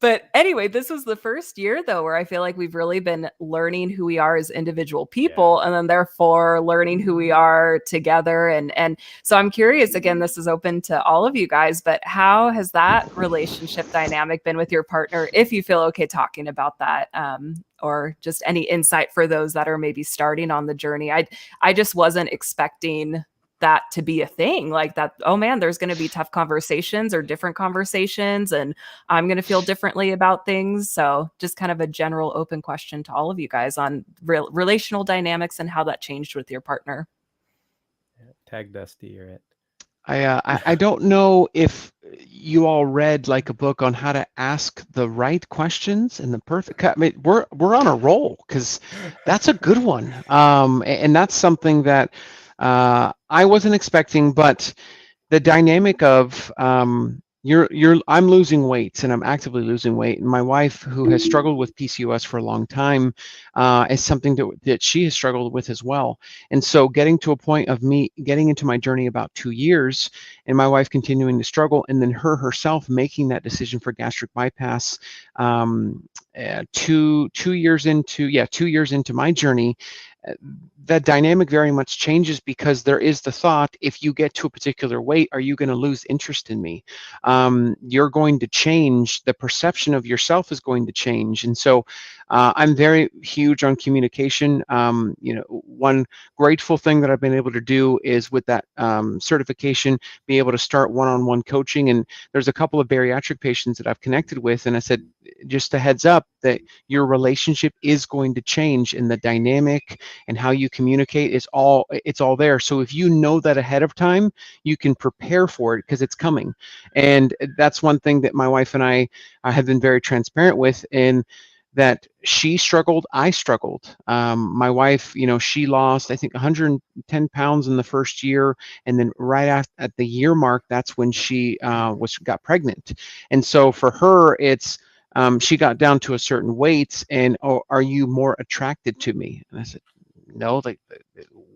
But anyway, this was the first year though where I feel like we've really been learning who we are as individual people, and then therefore learning who we are together. And so I'm curious, again, this is open to all of you guys, but how has that relationship dynamic been with your partner, if you feel okay talking about that, or just any insight for those that are maybe starting on the journey? I just wasn't expecting that to be a thing like that. Oh man, there's going to be tough conversations or different conversations, and I'm going to feel differently about things. So just kind of a general open question to all of you guys on relational dynamics and how that changed with your partner. Tag Dusty, you're it. I don't know if you all read like a book on how to ask the right questions and the perfect. I mean, we're on a roll because that's a good one, and that's something that I wasn't expecting. But the dynamic of I'm losing weight, and I'm actively losing weight, and my wife, who has struggled with PCOS for a long time, is something that she has struggled with as well. And so getting to a point of me getting into my journey about 2 years, and my wife continuing to struggle, and then her herself making that decision for gastric bypass 2 years into my journey, that dynamic very much changes, because there is the thought, if you get to a particular weight, are you going to lose interest in me? You're going to change. The perception of yourself is going to change. And so I'm very huge on communication. One grateful thing that I've been able to do is, with that certification, be able to start one-on-one coaching. And there's a couple of bariatric patients that I've connected with, and I said, just a heads up that your relationship is going to change, and the dynamic and how you communicate it's all there. So if you know that ahead of time, you can prepare for it, because it's coming. And that's one thing that my wife and I have been very transparent with, in that she struggled, I struggled. My wife, she lost, I think, 110 pounds in the first year, and then right at the year mark, that's when she got pregnant. And so for her, it's she got down to a certain weight, and, oh, are you more attracted to me? And I said, no, like,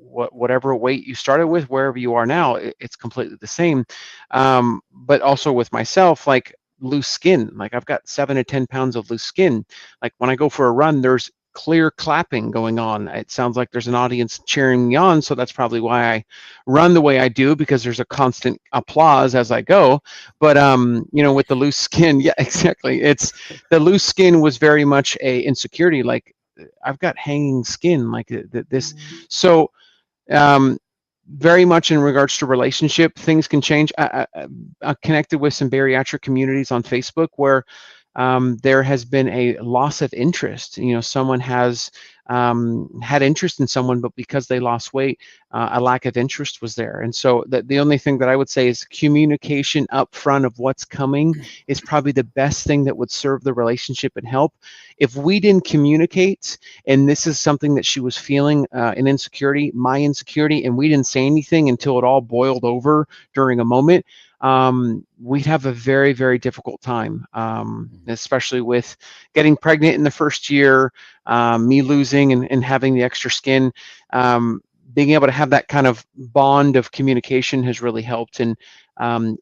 whatever weight you started with, wherever you are now, it's completely the same. But also with myself, like, loose skin, like, I've got 7 to 10 pounds of loose skin. Like, when I go for a run, there's clear clapping going on. It sounds like there's an audience cheering me on, so that's probably why I run the way I do, because there's a constant applause as I go. But with the loose skin, yeah, exactly, it's the loose skin was very much a insecurity. Like, I've got hanging skin, like this. So very much in regards to relationship, things can change. I connected with some bariatric communities on Facebook where there has been a loss of interest. Someone has had interest in someone, but because they lost weight, a lack of interest was there. And so the only thing that I would say is communication up front of what's coming is probably the best thing that would serve the relationship and help. If we didn't communicate, and this is something that she was feeling, an insecurity, my insecurity, and we didn't say anything until it all boiled over during a moment, we'd have a very, very difficult time, especially with getting pregnant in the first year, me losing and having the extra skin. Being able to have that kind of bond of communication has really helped. And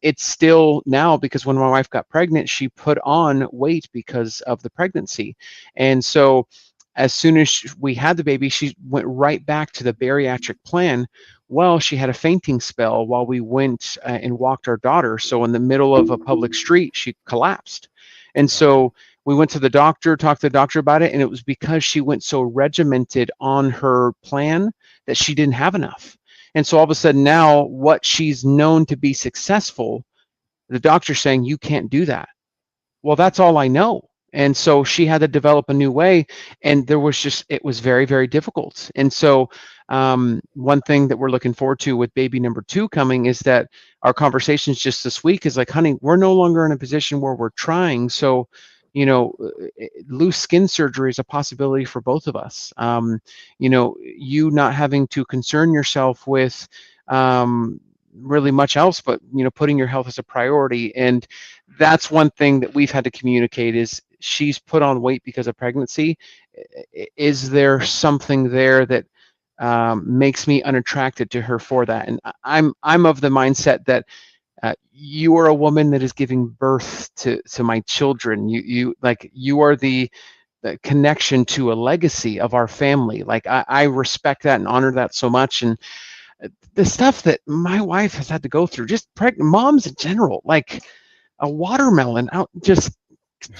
it's still now, because when my wife got pregnant, she put on weight because of the pregnancy. And so as soon as we had the baby, she went right back to the bariatric plan. Well, she had a fainting spell while we went and walked our daughter. So in the middle of a public street, she collapsed. And so we went to the doctor, talked to the doctor about it, and it was because she went so regimented on her plan that she didn't have enough. And so all of a sudden now, what she's known to be successful, the doctor's saying, you can't do that. Well, that's all I know. And so she had to develop a new way, and it was very, very difficult. And so one thing that we're looking forward to with baby number 2 coming is that our conversations just this week is like, honey, we're no longer in a position where we're trying. So, loose skin surgery is a possibility for both of us. You not having to concern yourself with really much else, but putting your health as a priority. And that's one thing that we've had to communicate is she's put on weight because of pregnancy. Is there something there that makes me unattracted to her for that? And I'm of the mindset that you are a woman that is giving birth to my children. You are the connection to a legacy of our family. Like I respect that and honor that so much. And the stuff that my wife has had to go through, just pregnant moms in general, like a watermelon out,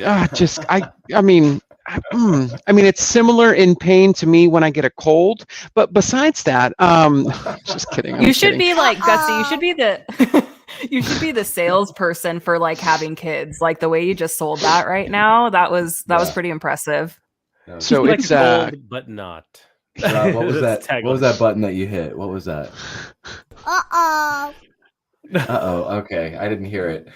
I mean, it's similar in pain to me when I get a cold, but besides that, just kidding. You should be like, Gusty, you should be the you should be the salesperson for like having kids. Like the way you just sold that right now, that was pretty impressive. So it's cold, but not. What was that? What was that button that you hit? What was that? Uh-oh. Okay. I didn't hear it.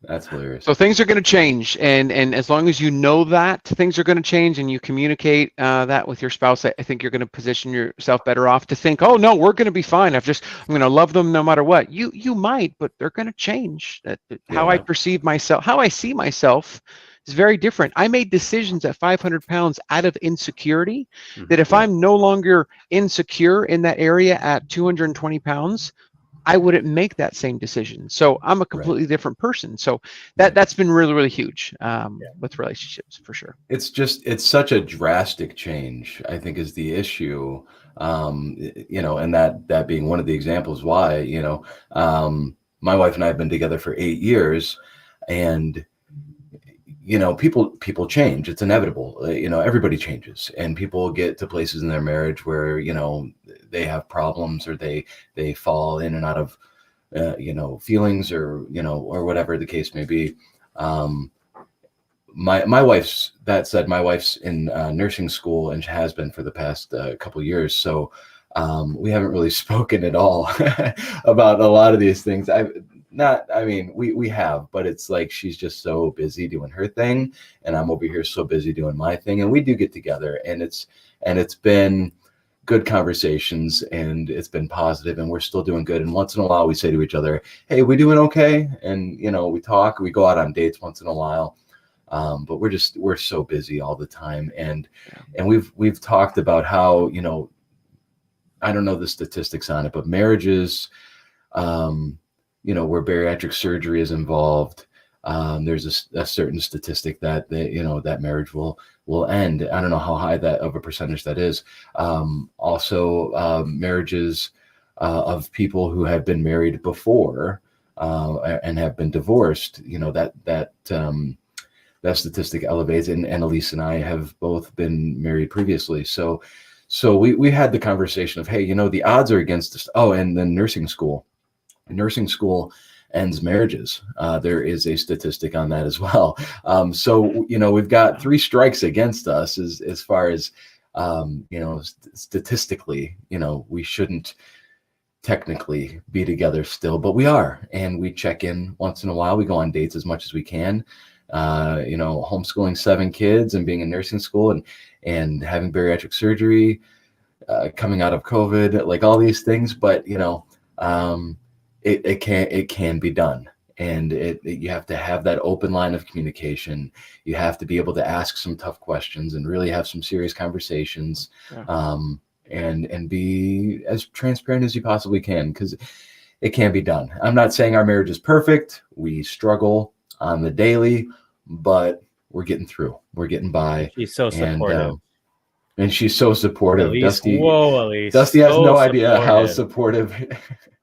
That's hilarious. So things are going to change, and as long as you know that things are going to change and you communicate that with your spouse, I think you're going to position yourself better off to think, oh no, we're going to be fine. I'm going to love them no matter what. You might, but they're going to change. How I perceive myself, how I see myself is very different. I made decisions at 500 pounds out of insecurity, that if I'm no longer insecure in that area at 220 pounds, I wouldn't make that same decision. So I'm a completely different person. So that's been really, really huge with relationships for sure. It's such a drastic change, I think, is the issue. And that being one of the examples why, my wife and I have been together for 8 years, and people change. It's inevitable. Everybody changes, and people get to places in their marriage where, they have problems, or they fall in and out of, feelings, or, or whatever the case may be. My wife's, that said, my wife's in nursing school, and has been for the past couple of years. So we haven't really spoken at all about a lot of these things. We have, but it's like she's just so busy doing her thing, and I'm over here so busy doing my thing. And we do get together, and it's been good conversations, and it's been positive, and we're still doing good. And once in a while we say to each other, hey, we doing okay? And, we talk, we go out on dates once in a while. But we're so busy all the time. And we've talked about how, I don't know the statistics on it, but marriages, where bariatric surgery is involved, there's a certain statistic that that marriage will end. I don't know how high that of a percentage that is. Also, marriages of people who have been married before and have been divorced, that statistic elevates. And Elise and I have both been married previously. So we had the conversation of, hey, the odds are against us. Oh, and then nursing school ends marriages. There is a statistic on that as well. So we've got 3 strikes against us as far as, statistically, we shouldn't technically be together still, but we are. And we check in once in a while. We go on dates as much as we can. Homeschooling 7 kids and being in nursing school and having bariatric surgery, coming out of COVID, like all these things. But, it can be done. And you have to have that open line of communication. You have to be able to ask some tough questions and really have some serious conversations, and be as transparent as you possibly can, because it can be done. I'm not saying our marriage is perfect. We struggle on the daily, but we're getting through. We're getting by. She's so supportive. And she's so supportive. Elise, Dusty has no idea how supportive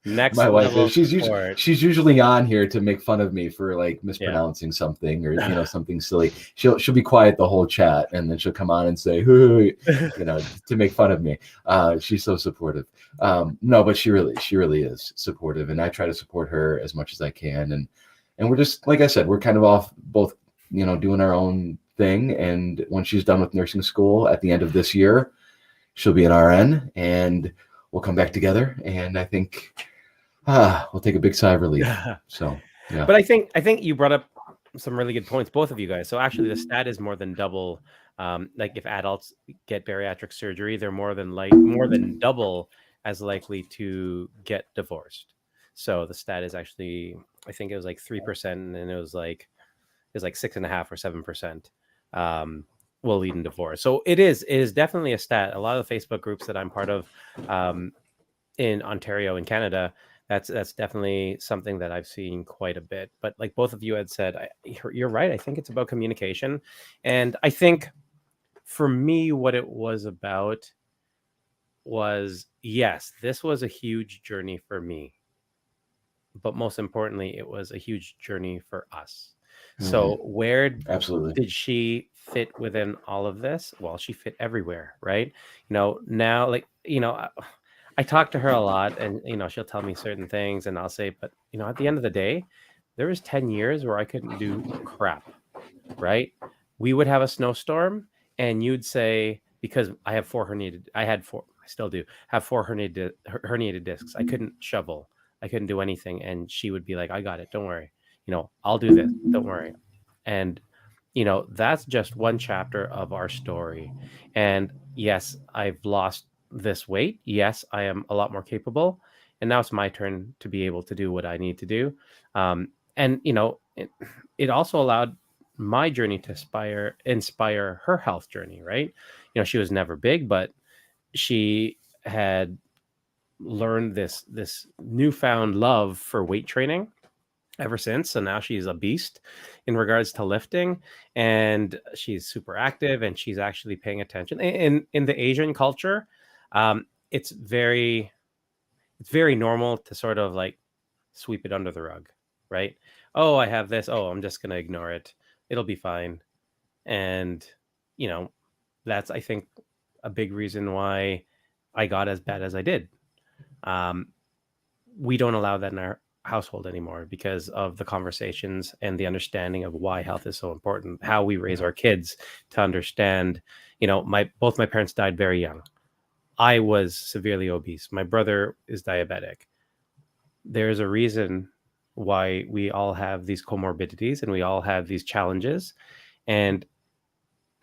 Next my wife level is. She's usually on here to make fun of me for like mispronouncing something, or something silly. She'll be quiet the whole chat, and then she'll come on and say, to make fun of me. She's so supportive. No, but she really is supportive, and I try to support her as much as I can. And we're just, like I said, we're kind of off both, doing our own thing. And when she's done with nursing school at the end of this year, she'll be an RN, and we'll come back together. And I think we'll take a big sigh of relief. So, yeah. But I think you brought up some really good points, both of you guys. So actually the stat is more than double. Like if adults get bariatric surgery, they're more than double as likely to get divorced. So the stat is actually, I think it was like 3%, and it was like 6.5 or 7% will lead in divorce. So it is definitely a stat. A lot of the Facebook groups that I'm part of in Ontario and Canada, that's definitely something that I've seen quite a bit. But like both of you had said, you're right. I think it's about communication. And I think for me, what it was about was, yes, this was a huge journey for me. But most importantly, it was a huge journey for us. So where absolutely did she fit within all of this? Well, she fit everywhere, right? Now, like, I talk to her a lot, and, she'll tell me certain things, and I'll say, but, at the end of the day, there was 10 years where I couldn't do crap, right? We would have a snowstorm, and you'd say, because I have 4 herniated, I still do have 4 herniated discs. I couldn't shovel. I couldn't do anything. And she would be like, I got it. Don't worry. I'll do this. Don't worry. And, that's just one chapter of our story. And yes, I've lost this weight. Yes, I am a lot more capable. And now it's my turn to be able to do what I need to do. And, it also allowed my journey to inspire her health journey, right? She was never big, but she had learned this newfound love for weight training ever since. So now she's a beast in regards to lifting, and she's super active, and she's actually paying attention. In the Asian culture, it's very normal to sort of like sweep it under the rug, right? Oh, I have this. Oh, I'm just going to ignore it. It'll be fine. And, you know, that's, I think, a big reason why I got as bad as I did. We don't allow that in our household anymore because of the conversations and the understanding of why health is so important, how we raise our kids to understand. You know, both my parents died very young. I was severely obese. My brother is diabetic. There's a reason why we all have these comorbidities and we all have these challenges. And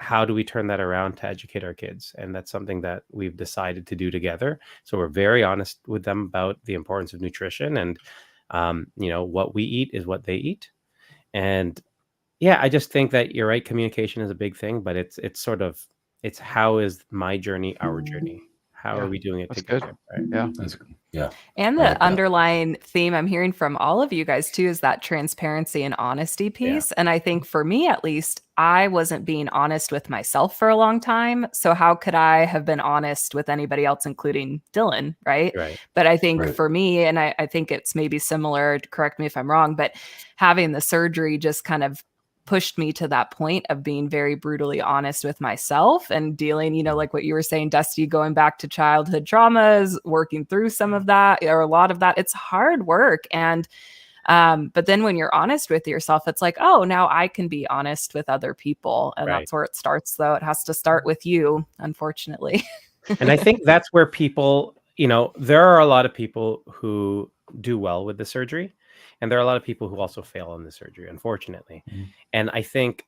how do we turn that around to educate our kids? And that's something that we've decided to do together. So we're very honest with them about the importance of nutrition, and you know, what we eat is what they eat. And yeah, I just think that you're right. Communication is a big thing, but it's how is my journey our journey? How are we doing it together? Right? Yeah, That's good. Yeah. And the underlying theme I'm hearing from all of you guys too is that transparency and honesty piece. And I think for me, at least, I wasn't being honest with myself for a long time. So how could I have been honest with anybody else, including Dylan? Right. But I think for me, and I think it's maybe similar, correct me if I'm wrong, but having the surgery just kind of pushed me to that point of being very brutally honest with myself and dealing, you know, like what you were saying, Dusty, going back to childhood traumas, working through some of that or a lot of that. It's hard work. And, but then when you're honest with yourself, it's like, oh, now I can be honest with other people. And that's where it starts, though. It has to start with you, unfortunately. And I think that's where people, you know, there are a lot of people who do well with the surgery. And there are a lot of people who also fail in the surgery, unfortunately. And I think,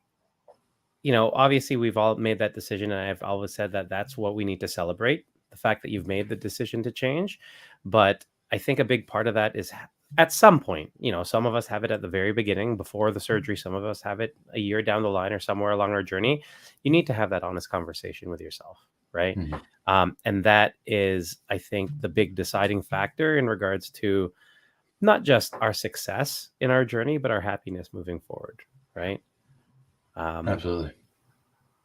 you know, obviously we've all made that decision. And I've always said that that's what we need to celebrate, the fact that you've made the decision to change. But I think a big part of that is at some point, you know, some of us have it at the very beginning before the surgery. Some of us have it a year down the line or somewhere along our journey. You need to have that honest conversation with yourself. Right. And that is, I think, the big deciding factor in regards to not just our success in our journey, but our happiness moving forward. Right. Absolutely.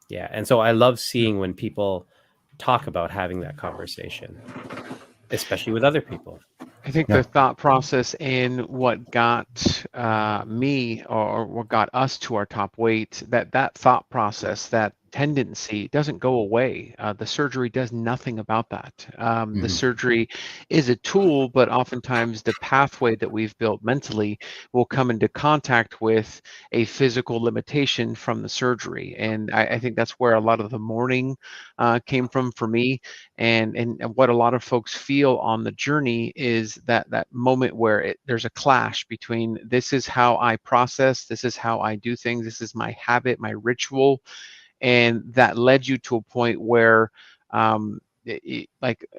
Yeah. And so I love seeing when people talk about having that conversation, especially with other people. I think the thought process in what got me or what got us to our top weight, that thought process, that tendency doesn't go away. The surgery does nothing about that. The surgery is a tool, but oftentimes the pathway that we've built mentally will come into contact with a physical limitation from the surgery. And I think that's where a lot of the mourning came from for me. And what a lot of folks feel on the journey is that moment where there's a clash between this is how I process, this is how I do things, this is my habit, my ritual. And that led you to a point where it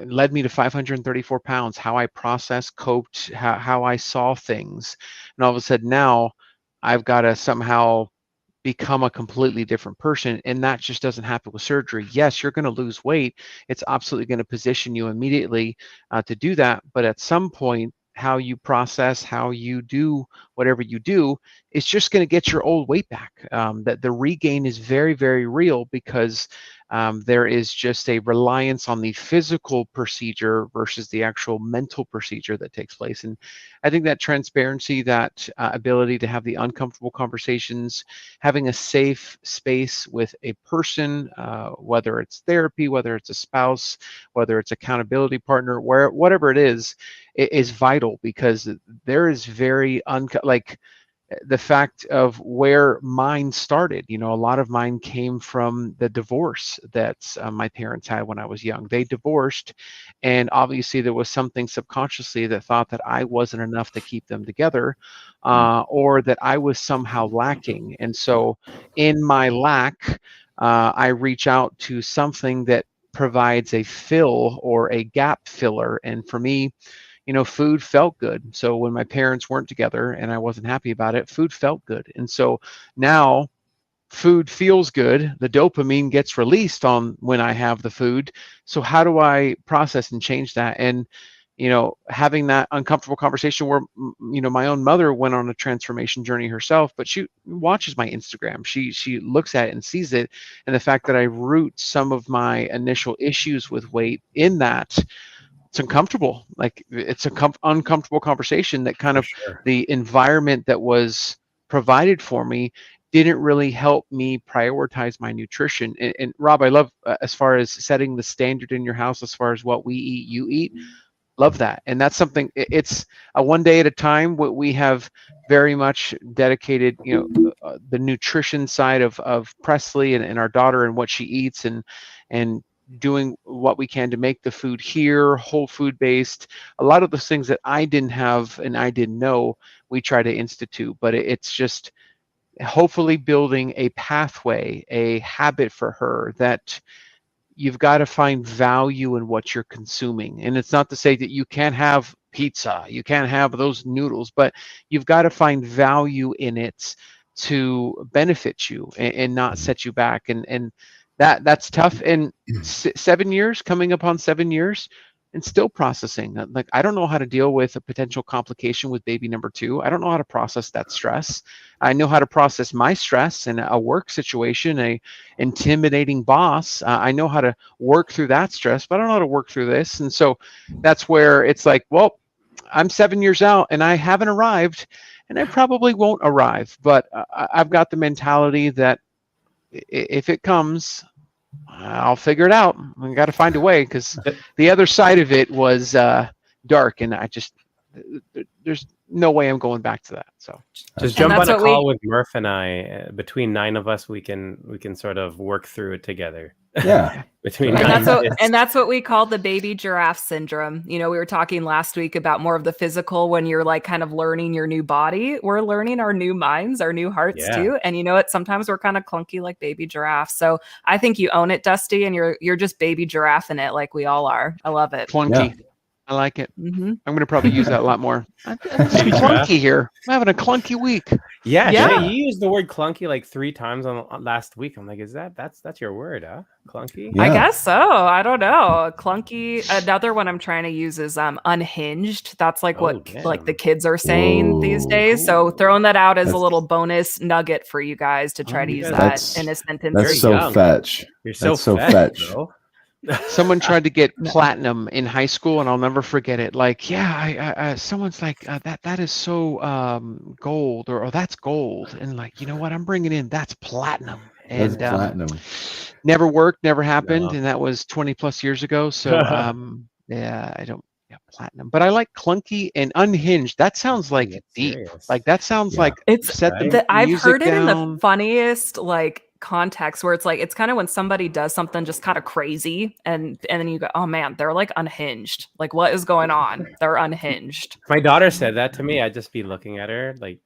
led me to 534 pounds, how I processed, coped, how I saw things. And all of a sudden now I've got to somehow become a completely different person. And that just doesn't happen with surgery. Yes, you're going to lose weight. It's absolutely going to position you immediately to do that. But at some point, how you process, how you do whatever you do, it's just going to get your old weight back. That the regain is very, very real because there is just a reliance on the physical procedure versus the actual mental procedure that takes place. And I think that transparency, that ability to have the uncomfortable conversations, having a safe space with a person, whether it's therapy, whether it's a spouse, whether it's accountability partner, whatever it is vital, because there is very the fact of where mine started. You know, a lot of mine came from the divorce that my parents had when I was young. They divorced, and obviously there was something subconsciously that thought that I wasn't enough to keep them together, or that I was somehow lacking. And so in my lack, I reach out to something that provides a fill or a gap filler. And for me, you know, food felt good. So when my parents weren't together and I wasn't happy about it, food felt good. And so now food feels good. The dopamine gets released on when I have the food. So how do I process and change that? And having that uncomfortable conversation where, my own mother went on a transformation journey herself, but she watches my Instagram. She looks at it and sees it. And the fact that I root some of my initial issues with weight in that, it's uncomfortable. Like it's a uncomfortable conversation that kind of the environment that was provided for me didn't really help me prioritize my nutrition. And Rob, I love as far as setting the standard in your house, as far as what we eat, you eat. Love that. And that's something, it's a one day at a time. What we have very much dedicated, the nutrition side of Presley and our daughter and what she eats and doing what we can to make the food here whole food based. A lot of those things that I didn't have and I didn't know, we try to institute, but it's just hopefully building a pathway, a habit for her that you've got to find value in what you're consuming. And it's not to say that you can't have pizza, you can't have those noodles, but you've got to find value in it to benefit you and not set you back. And that's tough. And 7 years, coming upon 7 years, and still processing. Like, I don't know how to deal with a potential complication with baby number 2. I don't know how to process that stress. I know how to process my stress in a work situation, a intimidating boss. I know how to work through that stress, but I don't know how to work through this. And so that's where it's like, well, I'm 7 years out and I haven't arrived, and I probably won't arrive, but I've got the mentality that if it comes, I'll figure it out. I got to find a way, because the other side of it was dark, and there's no way I'm going back to that. So just jump on a call with Murph and I. Between 9 of us, we can sort of work through it together. Yeah. And that's what we call the baby giraffe syndrome. We were talking last week about more of the physical, when you're like kind of learning your new body. We're learning our new minds, our new hearts too. And sometimes we're kind of clunky like baby giraffes. So I think you own it, Dusty, and you're just baby giraffe in it like we all are. I love it. Clunky. Yeah. I like it. Mm-hmm. I'm going to probably use that a lot more. I'm clunky here. I'm having a clunky week. Yeah. You used the word clunky like 3 times on last week. I'm like, that's your word, huh? Clunky? Yeah. I guess so. I don't know. Clunky. Another one I'm trying to use is unhinged. That's like like the kids are saying these days. So throwing that out as a little bonus nugget for you guys to try to use that in a sentence. That's so fetch. You're so fetch. Bro. Someone tried to get platinum in high school, and I'll never forget it. Like, someone's like, that is so gold, or that's gold, and like, you know what? I'm bringing in that's platinum, and that's platinum. Never worked, never happened, and that was 20 plus years ago. So I don't. Yeah, platinum, but I like clunky and unhinged. That sounds like deep. Serious. Like that sounds like it's. I've heard it in the funniest context, where it's like, it's kind of when somebody does something just kind of crazy, and then you go, oh man, they're like unhinged. Like, what is going on? They're unhinged. My daughter said that to me. I'd just be looking at her like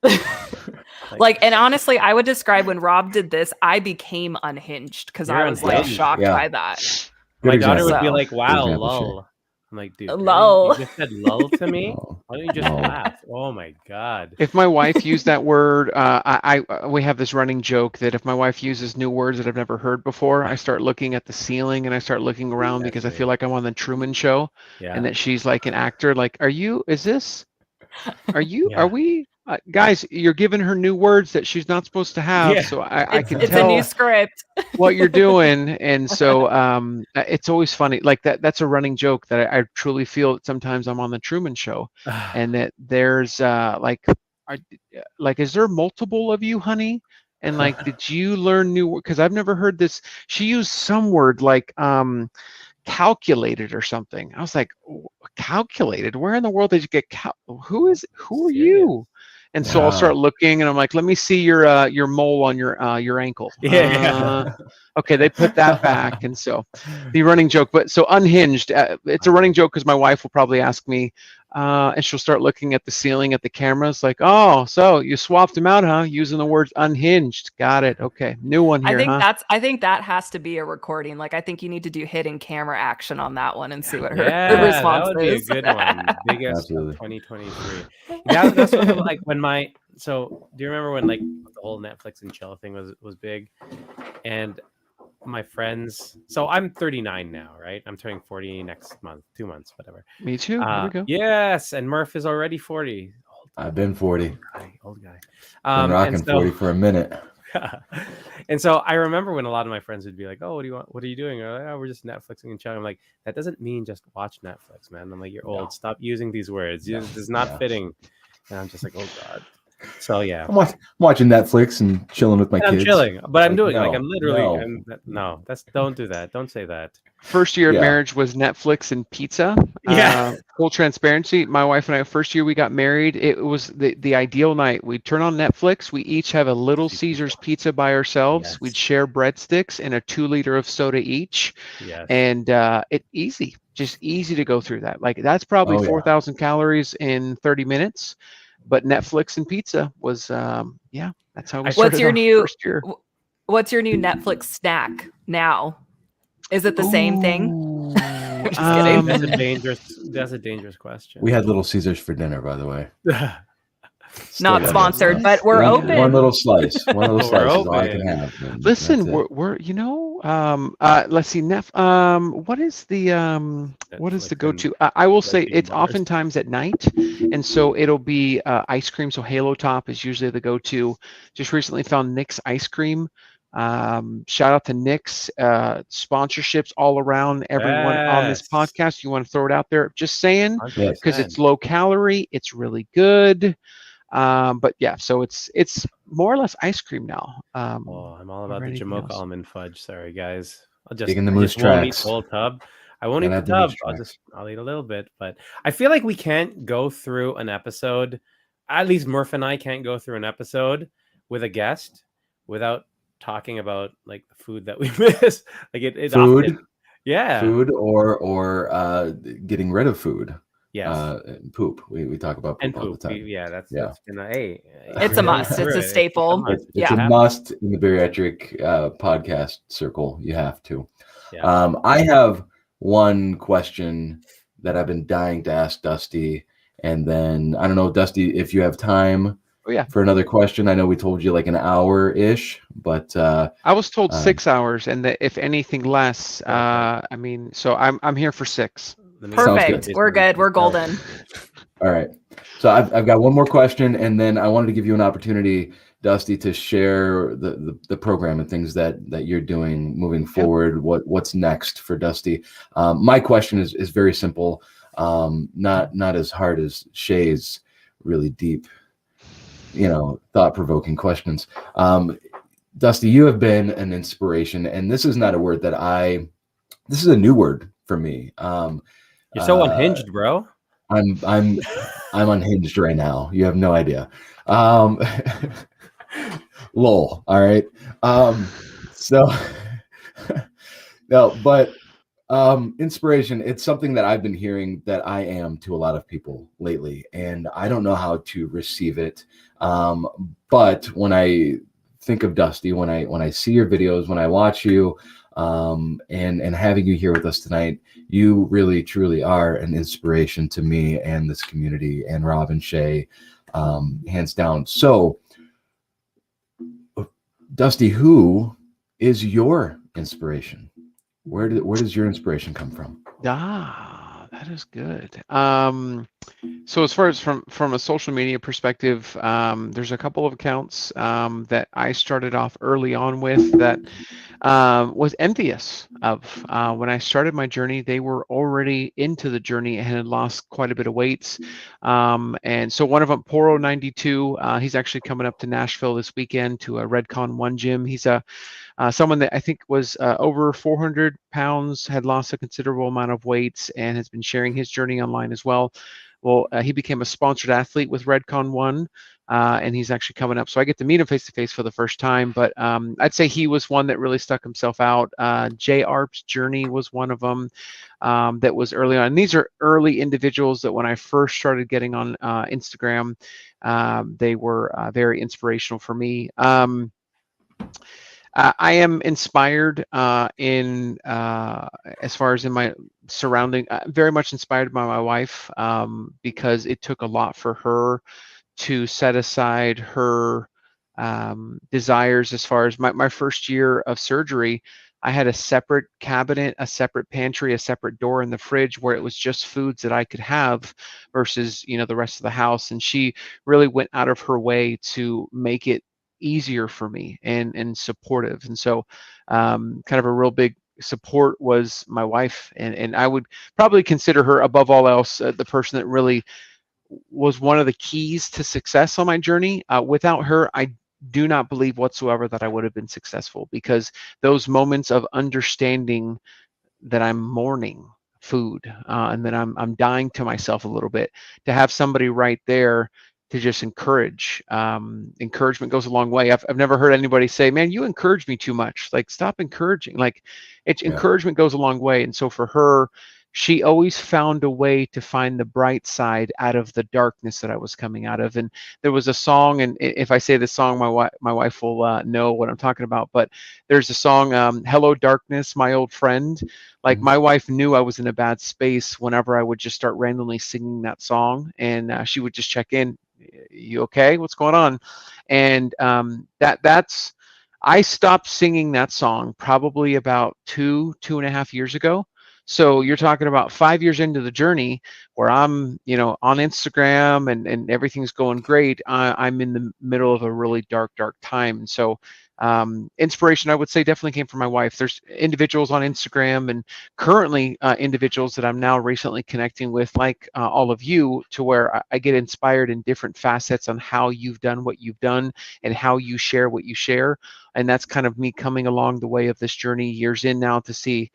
and honestly, I would describe when Rob did this, I became unhinged, because I was like shocked by that. My daughter would be like, wow, lol. I'm like, dude, lol. You just said lol to me? Why don't you just laugh? Oh my God. If my wife used that word, we have this running joke that if my wife uses new words that I've never heard before, I start looking at the ceiling and I start looking around, because I feel like I'm on the Truman Show, and that she's like an actor. Like, are we? Guys, you're giving her new words that she's not supposed to have. So I can tell it's a new script what you're doing. And so it's always funny. Like that's a running joke that I truly feel that sometimes I'm on the Truman Show, and that there's is there multiple of you, honey? And like, did you learn new words? Because I've never heard this. She used some word like calculated or something. I was like, calculated? Where in the world did you get who are you? And so I'll start looking, and I'm like, let me see your mole on your ankle. Okay, they put that back. And so the running joke, but so unhinged, it's a running joke because my wife will probably ask me, and she'll start looking at the ceiling at the cameras like, oh, so you swapped them out, huh? Using the words unhinged. Got it. Okay. New one here. I think that has to be a recording. Like, I think you need to do hidden camera action on that one and see what her response is. That would be a good one. Biggest 2023. That's what, like when so do you remember when like the whole Netflix and chill thing was big? And my friends. So I'm 39 now, right? I'm turning 40 next month, 2 months, whatever. Me too. Here we go. Yes, and Murph is already 40. I've been 40. Old guy. Been rocking 40 for a minute. And so I remember when a lot of my friends would be like, "Oh, what do you want? What are you doing?" Or like, "Oh, we're just Netflixing and chilling." I'm like, that doesn't mean just watch Netflix, man. I'm like, you're old. No. Stop using these words. No. This is not Yeah. fitting. And I'm just like, oh god. So yeah, I'm watching Netflix and chilling with my and kids. I'm chilling, but I'm Like, doing no, like I'm literally. no. No, that's don't do that. Don't say that. First year of Yeah. marriage was Netflix and pizza. Yeah. Full transparency, my wife and I, first year we got married, it was the ideal night. We'd turn on Netflix. We each have a Little Caesars pizza by ourselves. Yes. We'd share breadsticks and a 2 liter of soda each. Yes. And just easy to go through that. Like that's probably Oh, yeah. 4,000 calories in 30 minutes. But Netflix and pizza was, that's how we What's started your our new- first year. What's your new Netflix snack now? Is it the same thing? Ooh, Just kidding. That's a dangerous question. We had Little Caesars for dinner, by the way. Still Not love it. sponsored, but we're One open. little slice. One little We're slice is all I open. can have. and Listen, that's it. we're let's see, what is the Netflix go-to? I will say lesbian it's bars. oftentimes at night, and so it'll be ice cream. So Halo Top is usually the go-to. Just recently found Nick's ice cream. Shout out to Nick's, sponsorships all around everyone on this Yes. podcast. You want to throw it out there? Just saying, Yes. because it's low calorie, it's really good. But yeah, so it's more or less ice cream now. Oh, I'm all about the anything Jamocha else? almond fudge. Sorry, guys. I'll just Digging the I moose just won't eat tracks. the whole tub. I won't eat Gotta the have the tub. moose I'll eat a little bit, but I feel like we can't go through an episode. At least Murph and I can't go through an episode with a guest without talking about like the food that we miss. Like it Food, often, yeah, food, or getting rid of food. yes, Poop. We talk about poop and all the poop. time. That's been It's a must. It's a staple. It's Yeah. a must in the bariatric podcast circle. You have to. Yeah. I have one question that I've been dying to ask Dusty, and then I don't know, Dusty, if you have time Oh, yeah. for another question. I know we told you like an hour-ish, but I was told 6 hours, and that if anything less, I mean, so I'm here for 6. Sounds Perfect. good. We're good. We're golden. all right. So I've got one more question, and then I wanted to give you an opportunity, Dusty, to share the program and things that you're doing moving forward. What's next for Dusty? My question is very simple, not as hard as Shay's really deep, thought-provoking questions. Dusty, you have been an inspiration, and this is not a word that this is a new word for me. You're so unhinged, bro. I'm unhinged right now. You have no idea. Lol. All right. So no, but inspiration, it's something that I've been hearing that I am to a lot of people lately, and I don't know how to receive it. But when I think of Dusty, when I see your videos, when I watch you, and having you here with us tonight, you really truly are an inspiration to me and this community and Rob and Shay, hands down. So Dusty, who is your inspiration? Where does your inspiration come from? That is good. So as far as from a social media perspective, there's a couple of accounts that I started off early on with that was envious of. When I started my journey, they were already into the journey and had lost quite a bit of weight. And so one of them, Poro92, he's actually coming up to Nashville this weekend to a Redcon 1 gym. He's someone that I think was over 400 pounds, had lost a considerable amount of weight, and has been sharing his journey online as well. Well, he became a sponsored athlete with Redcon 1, and he's actually coming up. So I get to meet him face-to-face for the first time. But I'd say he was one that really stuck himself out. Jay Arp's journey was one of them that was early on. And these are early individuals that when I first started getting on Instagram, they were very inspirational for me. I am inspired in as far as in my surrounding, very much inspired by my wife, because it took a lot for her to set aside her desires. As far as my first year of surgery, I had a separate cabinet, a separate pantry, a separate door in the fridge where it was just foods that I could have versus, the rest of the house. And she really went out of her way to make it easier for me and supportive. And so kind of a real big support was my wife. And I would probably consider her above all else the person that really was one of the keys to success on my journey. Without her, I do not believe whatsoever that I would have been successful, because those moments of understanding that I'm mourning food and that I'm dying to myself a little bit, to have somebody right there to just encourage. Encouragement goes a long way. I've never heard anybody say, man, you encourage me too much. Like, stop encouraging. Like, encouragement goes a long way. And so for her, she always found a way to find the bright side out of the darkness that I was coming out of. And there was a song, and if I say the song, my wife will know what I'm talking about, but there's a song, Hello Darkness, My Old Friend. Like, my wife knew I was in a bad space whenever I would just start randomly singing that song, and she would just check in. You okay? What's going on? And that's I stopped singing that song probably about 2.5 years ago. So you're talking about 5 years into the journey where I'm, on Instagram and everything's going great. I'm in the middle of a really dark time. And so inspiration, I would say, definitely came from my wife. There's individuals on Instagram and currently individuals that I'm now recently connecting with, like all of you, to where I get inspired in different facets on how you've done what you've done and how you share what you share. And that's kind of me coming along the way of this journey years in now to see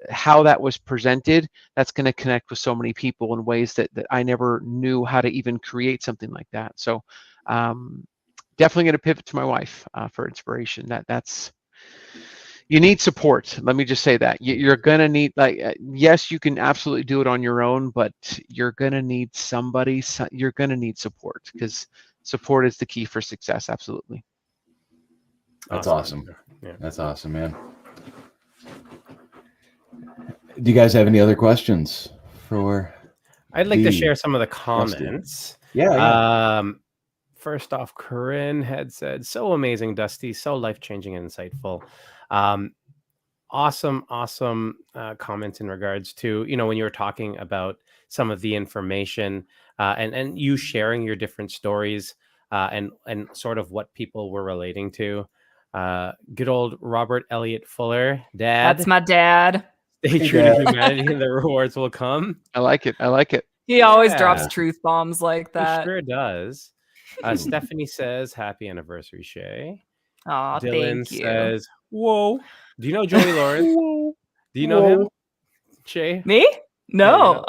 how that was presented. That's going to connect with so many people in ways that I never knew how to even create something like that. So definitely going to pivot to my wife for inspiration. That's you need support. Let me just say that you're going to need, yes, you can absolutely do it on your own, but you're going to need somebody. You're going to need support, because support is the key for success. Absolutely. That's awesome. Yeah. That's awesome, man. Do you guys have any other questions for? I'd like to share some of the comments. Yeah. First off, Corinne had said, so amazing, Dusty, so life-changing and insightful. Awesome comments in regards to, when you were talking about some of the information and you sharing your different stories and sort of what people were relating to. Good old Robert Elliott Fuller, Dad. That's my dad. Stay true to humanity and the rewards will come. I like it. He always drops truth bombs like that. He sure does. Stephanie says, happy anniversary, Shay. Aw, Dylan thank you. says, whoa. Do you know Joey Lawrence? Do you know him, Shay? Me? No.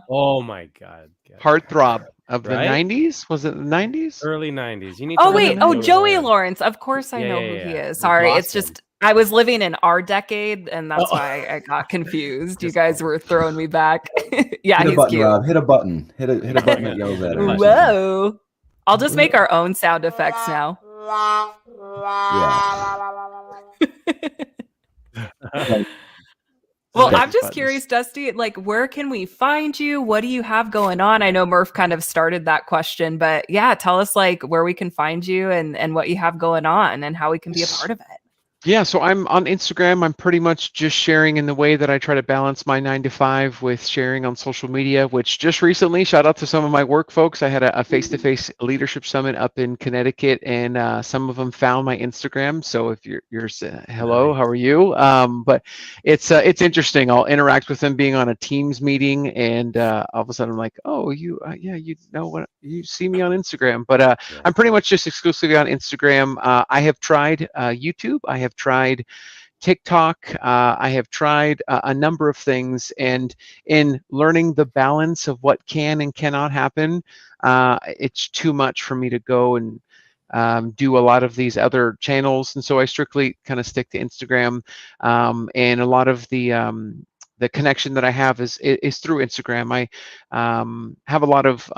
Oh my God. Heartthrob of the 90s? Was it the 90s? Early 90s. You need. Oh wait. Oh, Joey Lawrence. Of course I know who he is. Sorry, it's just I was living in our decade, and that's why I got confused. You guys were throwing me back. Yeah, he's cute. Rob. Hit a button. Hit a button that yells at him. Whoa. I'll just make our own sound effects now. Yeah. Well, I'm just curious, Dusty, like, where can we find you? What do you have going on? I know Murph kind of started that question, but yeah, tell us like where we can find you and what you have going on and how we can be a part of it. Yeah, so I'm on Instagram. I'm pretty much just sharing in the way that I try to balance my 9 to 5 with sharing on social media, which just recently, shout out to some of my work folks. I had a face-to-face leadership summit up in Connecticut, and some of them found my Instagram. So if you're hello, how are you? But it's interesting. I'll interact with them being on a Teams meeting, and all of a sudden I'm like, oh, you know what? You see me on Instagram. But I'm pretty much just exclusively on Instagram. I have tried YouTube. I have tried TikTok. I have tried a number of things, and in learning the balance of what can and cannot happen, it's too much for me to go and do a lot of these other channels, and so I strictly kind of stick to Instagram. And a lot of the connection that I have is through Instagram. I have a lot of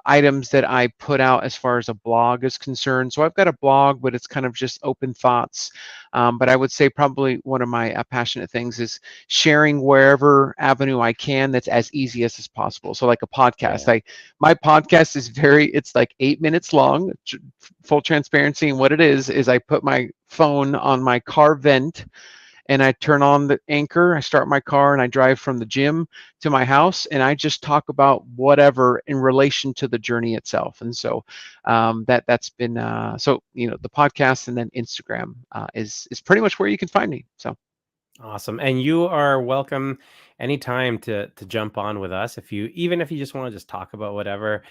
items that I put out as far as a blog is concerned. So I've got a blog, but it's kind of just open thoughts. But I would say probably one of my passionate things is sharing wherever avenue I can that's as easy as possible. So like a podcast, my podcast is it's like 8 minutes long. Full transparency, and what it is I put my phone on my car vent and I turn on the Anchor, I start my car, and I drive from the gym to my house, and I just talk about whatever in relation to the journey itself. And so that's been so the podcast, and then Instagram is pretty much where you can find me. So awesome. And you are welcome anytime to jump on with us even if you just want to just talk about whatever.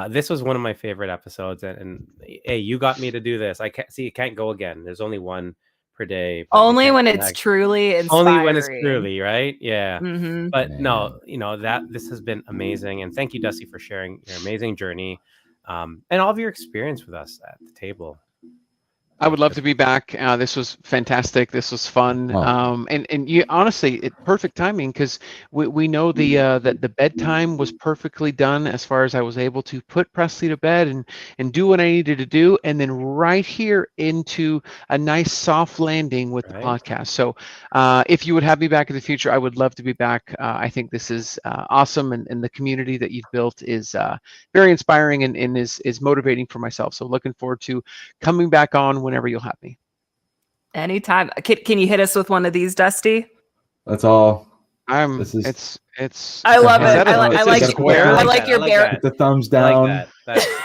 This was one of my favorite episodes, and hey, you got me to do this. I can't go again. There's only one per day. Only when it's truly inspiring. Only when it's truly, right? Yeah. Mm-hmm. But no, this has been amazing. And thank you, Dusty, for sharing your amazing journey and all of your experience with us at the table. I would love to be back. This was fantastic. This was fun. And you honestly, perfect timing, because we know that the bedtime was perfectly done as far as I was able to put Presley to bed and do what I needed to do, and then right here into a nice soft landing with the podcast. So if you would have me back in the future, I would love to be back. I think this is awesome, and the community that you've built is very inspiring and is motivating for myself. So looking forward to coming back on whenever you'll have me. Anytime. Can you hit us with one of these, Dusty? That's all. It's. I love it. I like your bear. The thumbs down.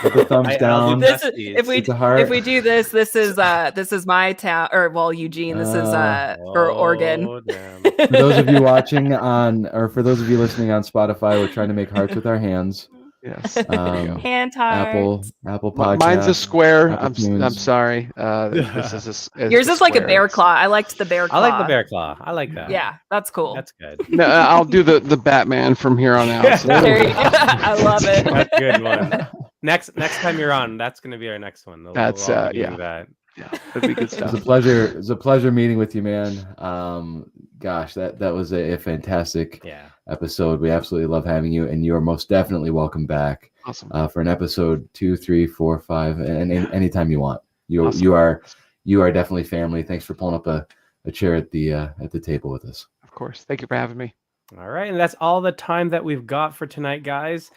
With the thumbs down. If we do this, this is my town, or Eugene. This is for Oregon. For those of you watching or for those of you listening on Spotify, we're trying to make hearts with our hands. Yes. Hand hearts. Apple Podcast. Mine's a square. I'm Tunes. sorry. This is yours is like a bear claw. I liked the bear claw. I like the bear claw. I like that. Yeah, that's cool. That's good. No, I'll do the Batman from here on out. So. There you go. I love it. That's a good one. Next time you're on, that's going to be our next one. We'll that. Yeah, that'd be good stuff. It was a pleasure meeting with you, man. Gosh, that was a fantastic episode. We absolutely love having you, and you are most definitely welcome back. Awesome. For an episode 2, 3, 4, 5, and anytime you want. Awesome. You are definitely family. Thanks for pulling up a chair at the table with us. Of course. Thank you for having me. All right, and that's all the time that we've got for tonight, guys.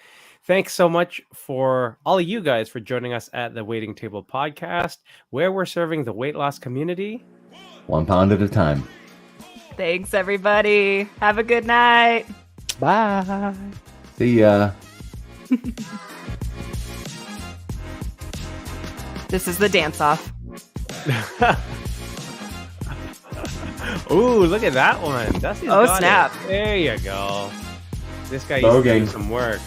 Thanks so much for all of you guys for joining us at the Waiting Table Podcast, where we're serving the weight loss community 1 pound at a time. Thanks, everybody. Have a good night. Bye. See ya. This is the dance-off. Ooh, look at that one. Dusty's got snap. it. There you go. This guy Bow used to do gang. some work.